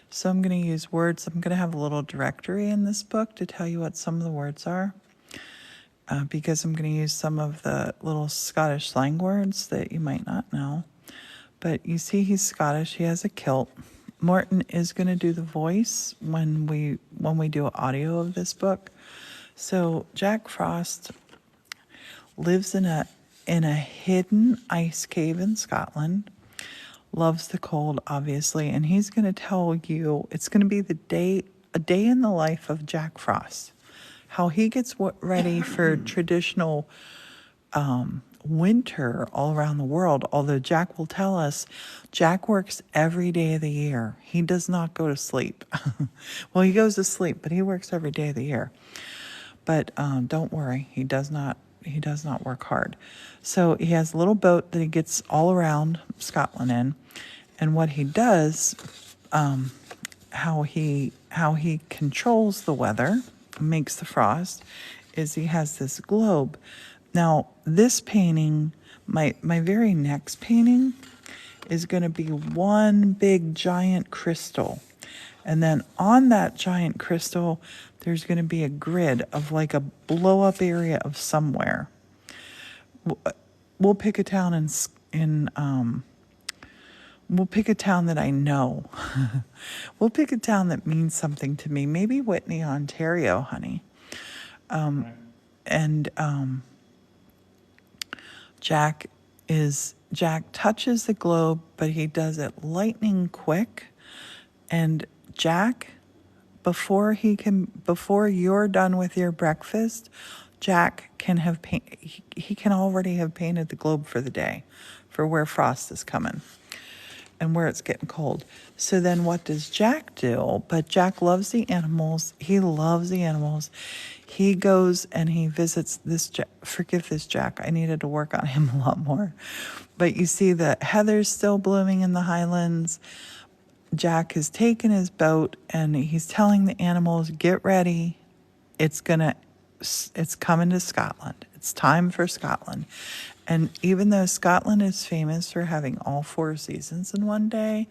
[SPEAKER 1] So I'm going to use words. I'm going to have a little directory in this book to tell you what some of the words are. Because I'm going to use some of the little Scottish slang words that you might not know. But you see he's Scottish. He has a kilt. Morton is going to do the voice when we do audio of this book. So Jack Frost lives in a hidden ice cave in Scotland. Loves the cold, obviously, and he's going to tell you it's going to be a day in the life of Jack Frost. How he gets ready for traditional winter all around the world. Although Jack will tell us, Jack works every day of the year. He does not go to sleep. Well, he goes to sleep, but he works every day of the year. But don't worry, he does not work hard. So he has a little boat that he gets all around Scotland in. And what he does, how he controls the weather, makes the frost, is he has this globe. Now, this painting, my very next painting, is going to be one big giant crystal. And then on that giant crystal, there's going to be a grid of like a blow-up area of somewhere. We'll pick a town in We'll pick a town that I know. We'll pick a town that means something to me. Maybe Whitney, Ontario, honey.
[SPEAKER 2] Right.
[SPEAKER 1] And Jack touches the globe, but he does it lightning quick. And Jack, before you're done with your breakfast, Jack can have he can already have painted the globe for the day, for where frost is coming and where it's getting cold. So then what does Jack do? But Jack loves the animals. He loves the animals. He goes and he visits this forgive this Jack. I needed to work on him a lot more. But you see the heather's still blooming in the highlands. Jack has taken his boat and he's telling the animals, get ready. It's coming to Scotland. It's time for Scotland. And even though Scotland is famous for having all 4 seasons in one day,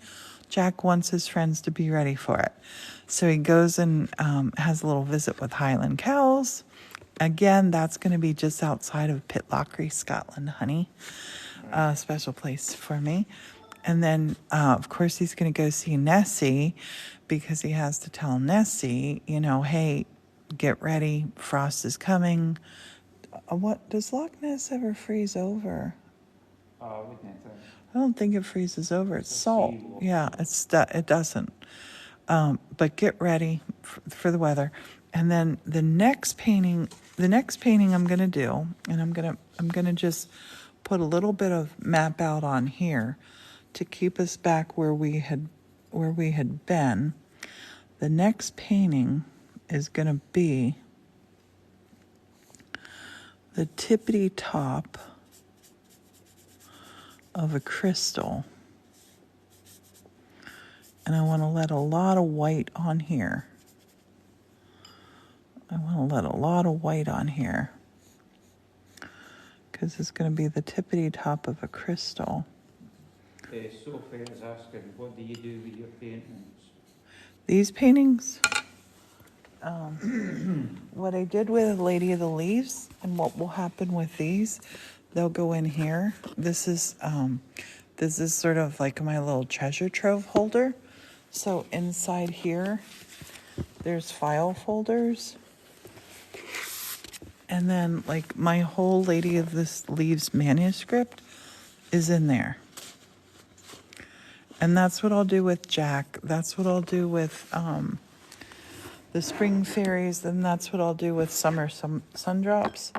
[SPEAKER 1] Jack wants his friends to be ready for it. So he goes and has a little visit with Highland cows. Again, that's going to be just outside of Pitlochry, Scotland, honey. A special place for me. And then, of course, he's going to go see Nessie because he has to tell Nessie, hey, get ready. Frost is coming. What does Loch Ness ever freeze over?
[SPEAKER 2] Wouldn't it?
[SPEAKER 1] I don't think it freezes over. It's
[SPEAKER 2] It's a
[SPEAKER 1] salt.
[SPEAKER 2] seawall.
[SPEAKER 1] Yeah, it doesn't. But get ready for the weather. And then the next painting I'm going to do, and I'm going to just put a little bit of map out on here to keep us back where we had been. The next painting is going to be the tippity top of a crystal. And I want to let a lot of white on here. Because it's going to be the tippity top of a crystal.
[SPEAKER 2] Sophie is asking, what do you do with your paintings?
[SPEAKER 1] These paintings, what I did with Lady of the Leaves and what will happen with these, they'll go in here. This is sort of like my little treasure trove holder. So inside here, there's file folders. And then like my whole Lady of the Leaves manuscript is in there. And that's what I'll do with Jack. That's what I'll do with the Spring Fairies. And that's what I'll do with Summer Sundrops.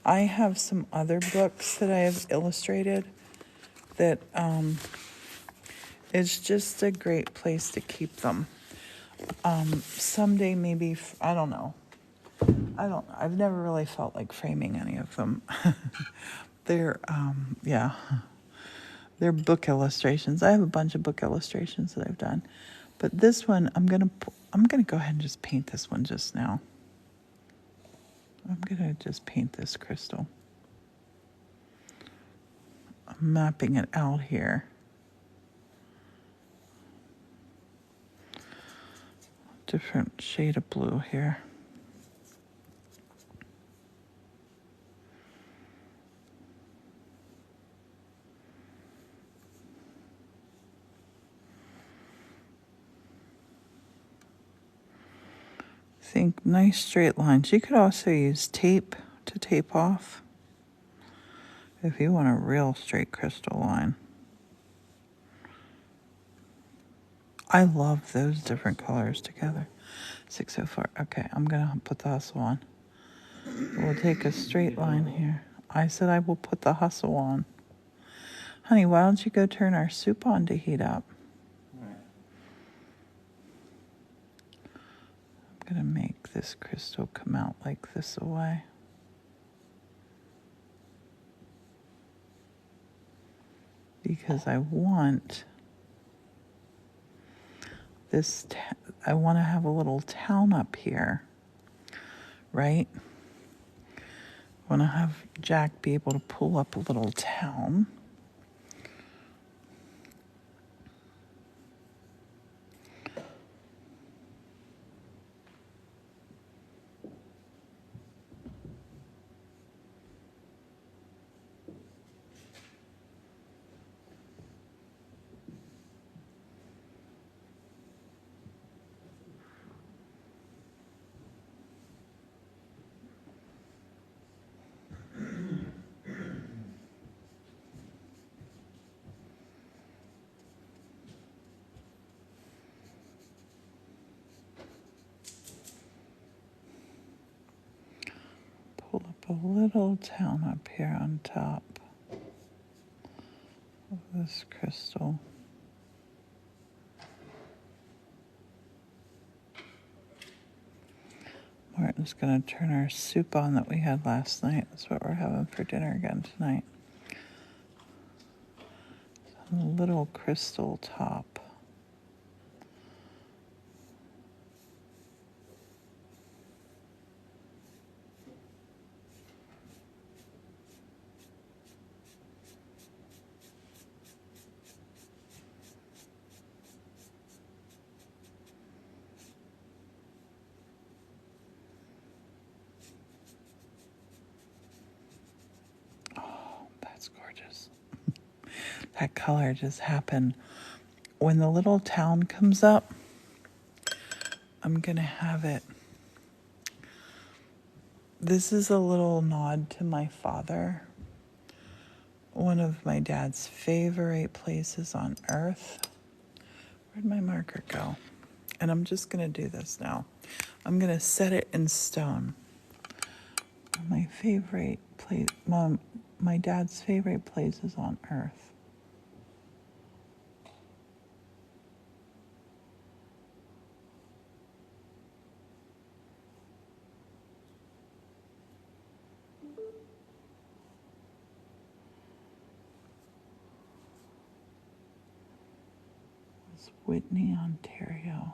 [SPEAKER 1] I have some other books that I have illustrated that it's just a great place to keep them. Someday maybe, I don't know. I've never really felt like framing any of them. They're, they're book illustrations. I have a bunch of book illustrations that I've done. But this one, I'm gonna go ahead and just paint this one just now. I'm gonna just paint this crystal. I'm mapping it out here. Different shade of blue here. Think nice straight lines. You could also use tape to tape off if you want a real straight crystal line. I love those different colors together. 604. Okay, I'm going to put the hustle on. We'll take a straight line here. I said I will put the hustle on. Honey, why don't you go turn our soup on to heat up?
[SPEAKER 2] Right.
[SPEAKER 1] I'm going to make this crystal come out like this away. Because I want this, I want to have a little town up here, right? I want to have Jack be able to pull up a little town. a little town up here on top of this crystal. Martin's going to turn our soup on that we had last night. That's what we're having for dinner again tonight. A little crystal top. That's gorgeous. That color just happened. When the little town comes up, I'm going to have it. This is a little nod to my father. One of my dad's favorite places on earth. Where'd my marker go? And I'm just going to do this now. I'm going to set it in stone. My favorite place, my dad's favorite places on earth. It's Whitney, Ontario.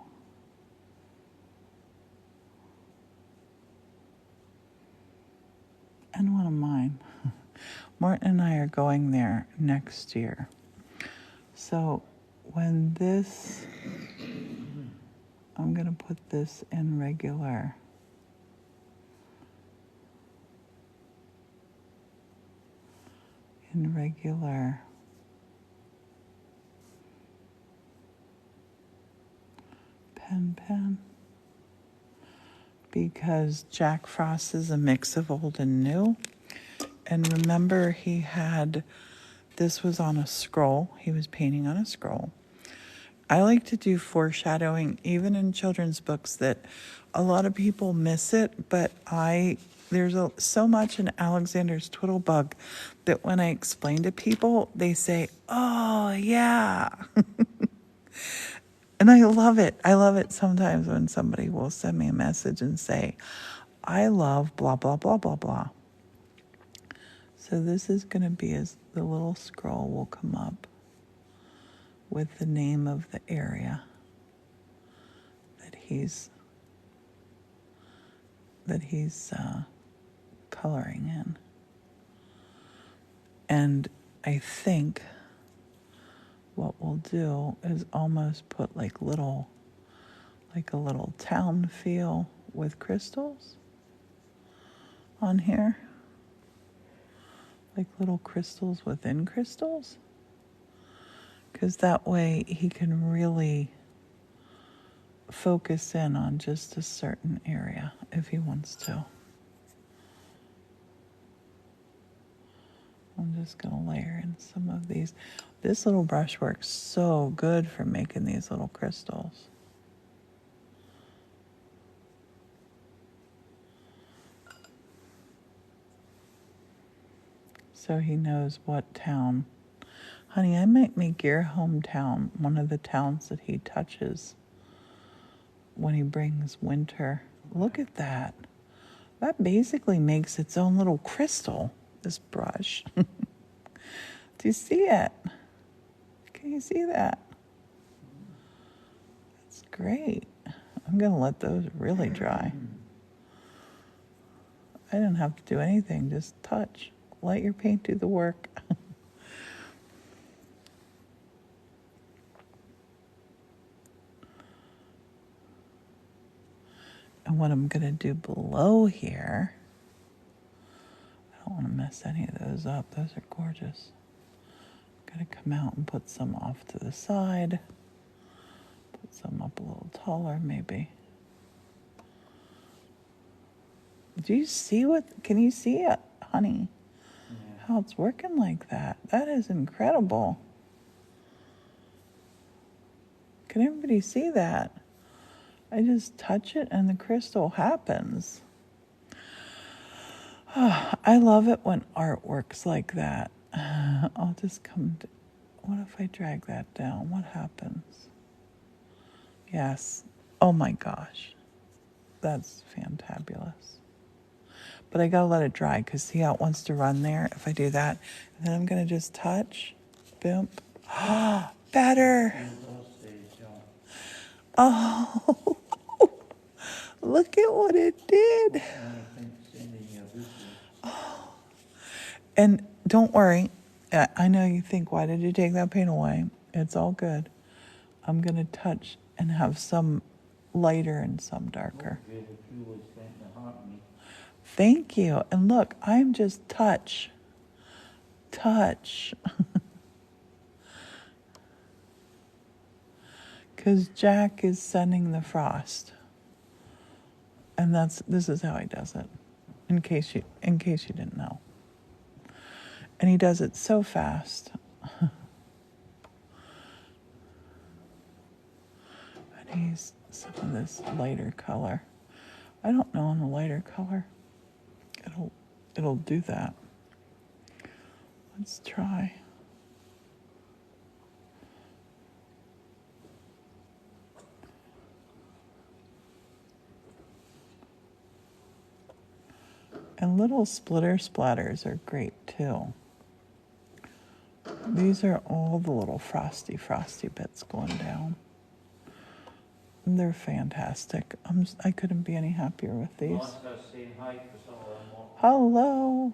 [SPEAKER 1] And one of mine. Martin and I are going there next year. So when this, I'm going to put this in regular. In regular pen. Because Jack Frost is a mix of old and new. And remember, he had, this was on a scroll. He was painting on a scroll. I like to do foreshadowing, even in children's books, that a lot of people miss it, but there's so much in Alexander's Twiddlebug that when I explain to people, they say, oh, yeah. And I love it. I love it sometimes when somebody will send me a message and say, I love blah, blah, blah, blah, blah. So this is going to be as the little scroll will come up with the name of the area that he's coloring in. And I think what we'll do is almost put like a little town feel with crystals on here. Like little crystals within crystals. Because that way he can really focus in on just a certain area if he wants to. I'm just going to layer in some of these. This little brush works so good for making these little crystals. So he knows what town. Honey, I might make your hometown one of the towns that he touches when he brings winter. Look at that. That basically makes its own little crystal, this brush. Do you see it? Can you see that? That's great. I'm going to let those really dry. I didn't have to do anything, just touch. Let your paint do the work. And what I'm going to do below here, I don't want to mess any of those up. Those are gorgeous. I'm going to come out and put some off to the side. Put some up a little taller, maybe. Do you see can you see it, honey?
[SPEAKER 2] Yeah.
[SPEAKER 1] How it's working like that? That is incredible. Can everybody see that? I just touch it and the crystal happens. I love it when art works like that. I'll just come to, what if I drag that down? What happens? Yes. Oh my gosh. That's fantabulous. But I gotta let it dry because see how it wants to run there? If I do that, and then I'm gonna just touch, boom. Better. Oh, look at what it did. And don't worry, I know you think, why did you take that paint away? It's all good. I'm going to touch and have some lighter and some darker. Thank you. And look, I'm just touch. Because Jack is sending the frost. And this is how he does it. In case you didn't know. And he does it so fast. And he's some of this lighter color. I don't know on the lighter color. It'll do that. Let's try. And little splitter splatters are great too. These are all the little frosty bits going down. And they're fantastic. I couldn't be any happier with these. Hello.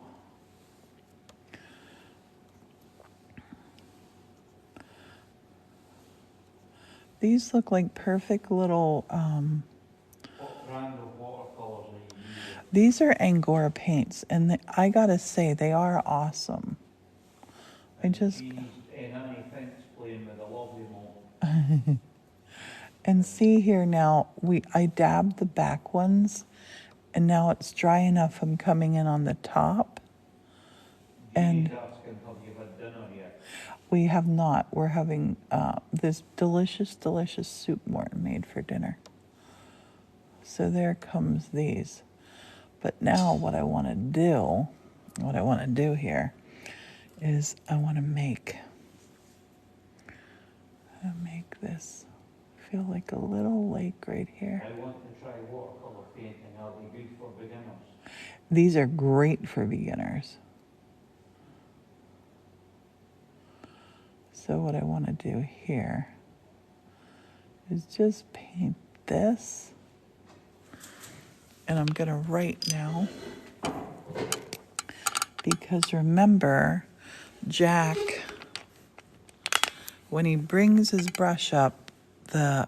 [SPEAKER 1] These look like perfect little.
[SPEAKER 2] What brand of watercolors are you using?
[SPEAKER 1] These are Angora paints, and I gotta say they are awesome. I just.
[SPEAKER 2] Playing with a lovely mold.
[SPEAKER 1] And see here now, I dabbed the back ones, and now it's dry enough. I'm coming in on the top. And
[SPEAKER 2] asking, have you had dinner yet?
[SPEAKER 1] We have not. We're having this delicious soup Morton made for dinner. So there comes these. But now what I want to do here is I want to make this feel like a little lake right here.
[SPEAKER 2] I want to try watercolor painting. Are they good for beginners?
[SPEAKER 1] These are great for beginners. So what I want to do here is just paint this. And I'm going to write now. Because remember, Jack, when he brings his brush up, the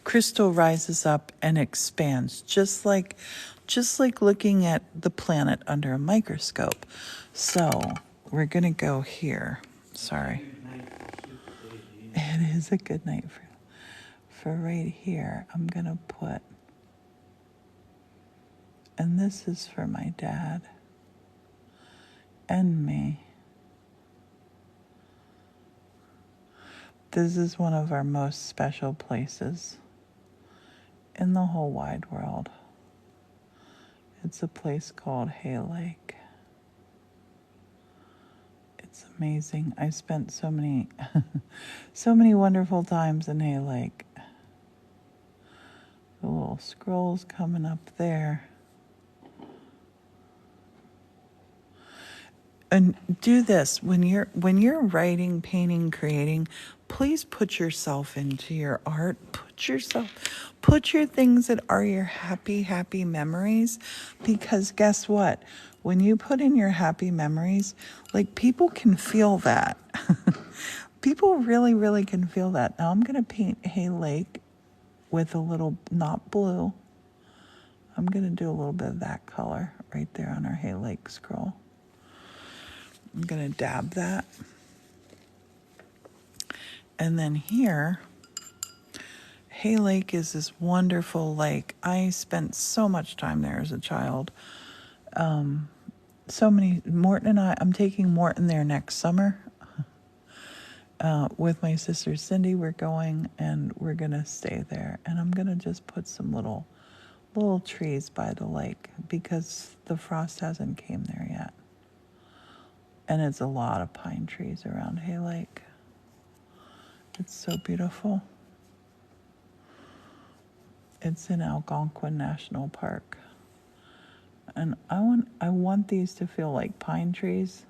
[SPEAKER 1] crystal rises up and expands, just like looking at the planet under a microscope. So we're going to go here. Sorry. It is a good night for right here. I'm going to put, and this is for my dad and me. This is one of our most special places in the whole wide world. It's a place called Hay Lake. It's amazing. I spent so many wonderful times in Hay Lake. The little scrolls coming up there. And do this when you're writing, painting, creating, please put yourself into your art. Put your things that are your happy memories, because guess what? When you put in your happy memories, like, people can feel that. People really can feel that. Now I'm going to paint Hay Lake with a little, not blue. I'm going to do a little bit of that color right there on our Hay Lake scroll. I'm going to dab that. And then here, Hay Lake is this wonderful lake. I spent so much time there as a child. Morton and I'm taking Morton there next summer. With my sister Cindy, we're going and we're going to stay there. And I'm going to just put some little little trees by the lake because the frost hasn't came there yet. And it's a lot of pine trees around Hay Lake. It's so beautiful. It's in Algonquin National Park. And I want these to feel like pine trees.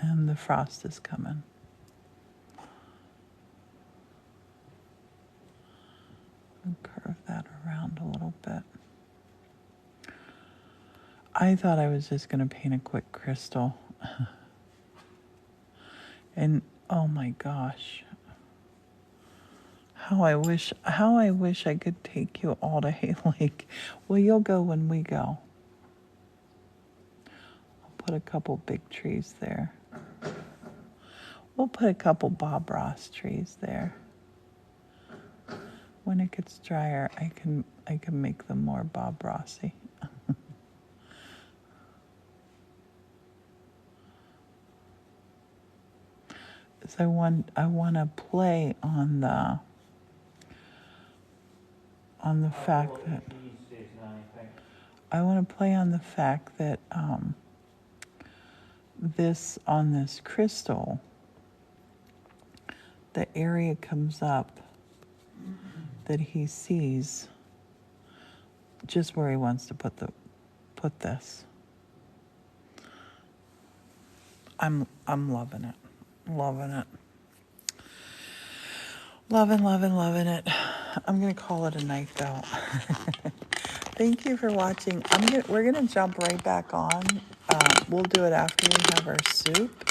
[SPEAKER 1] And the frost is coming. I'll curve that around a little bit. I thought I was just going to paint a quick crystal. And oh my gosh. How I wish I could take you all to Hay Lake. Well, you'll go when we go. I'll put a couple big trees there. We'll put a couple Bob Ross trees there. When it gets drier, I can make them more Bob Rossy. So I want to play on the fact that I want to play on the fact that this crystal, the area comes up that he sees just where he wants to put this. I'm loving it. Loving it. Loving it. I'm going to call it a night though. Thank you for watching. We're going to jump right back on. We'll do it after we have our soup.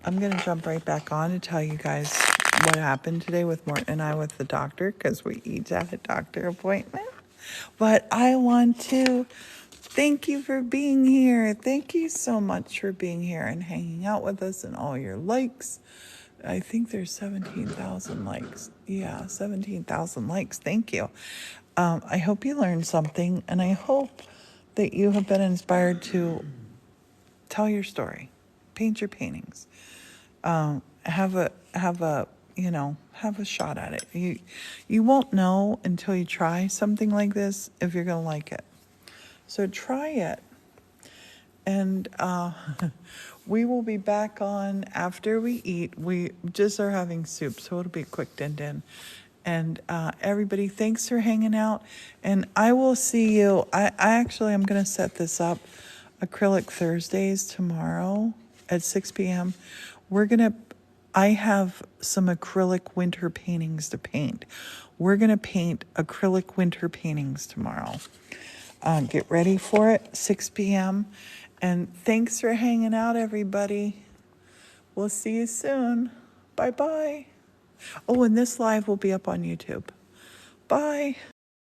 [SPEAKER 1] I'm going to jump right back on to tell you guys what happened today with Morton and I with the doctor, because we each had a doctor appointment. But I want to thank you for being here. Thank you so much for being here and hanging out with us and all your likes. I think there's 17,000 likes. Yeah, 17,000 likes. Thank you. I hope you learned something, and I hope that you have been inspired to tell your story, paint your paintings, have a shot at it. You won't know until you try something like this if you're gonna like it. So try it, and we will be back on after we eat. We just are having soup, so it'll be a quick din-din. And everybody, thanks for hanging out. And I will see you. I actually am going to set this up, Acrylic Thursdays tomorrow at 6 p.m. I have some acrylic winter paintings to paint. We're going to paint acrylic winter paintings tomorrow. Get ready for it, 6 p.m. And thanks for hanging out, everybody. We'll see you soon. Bye-bye. Oh, and this live will be up on YouTube. Bye.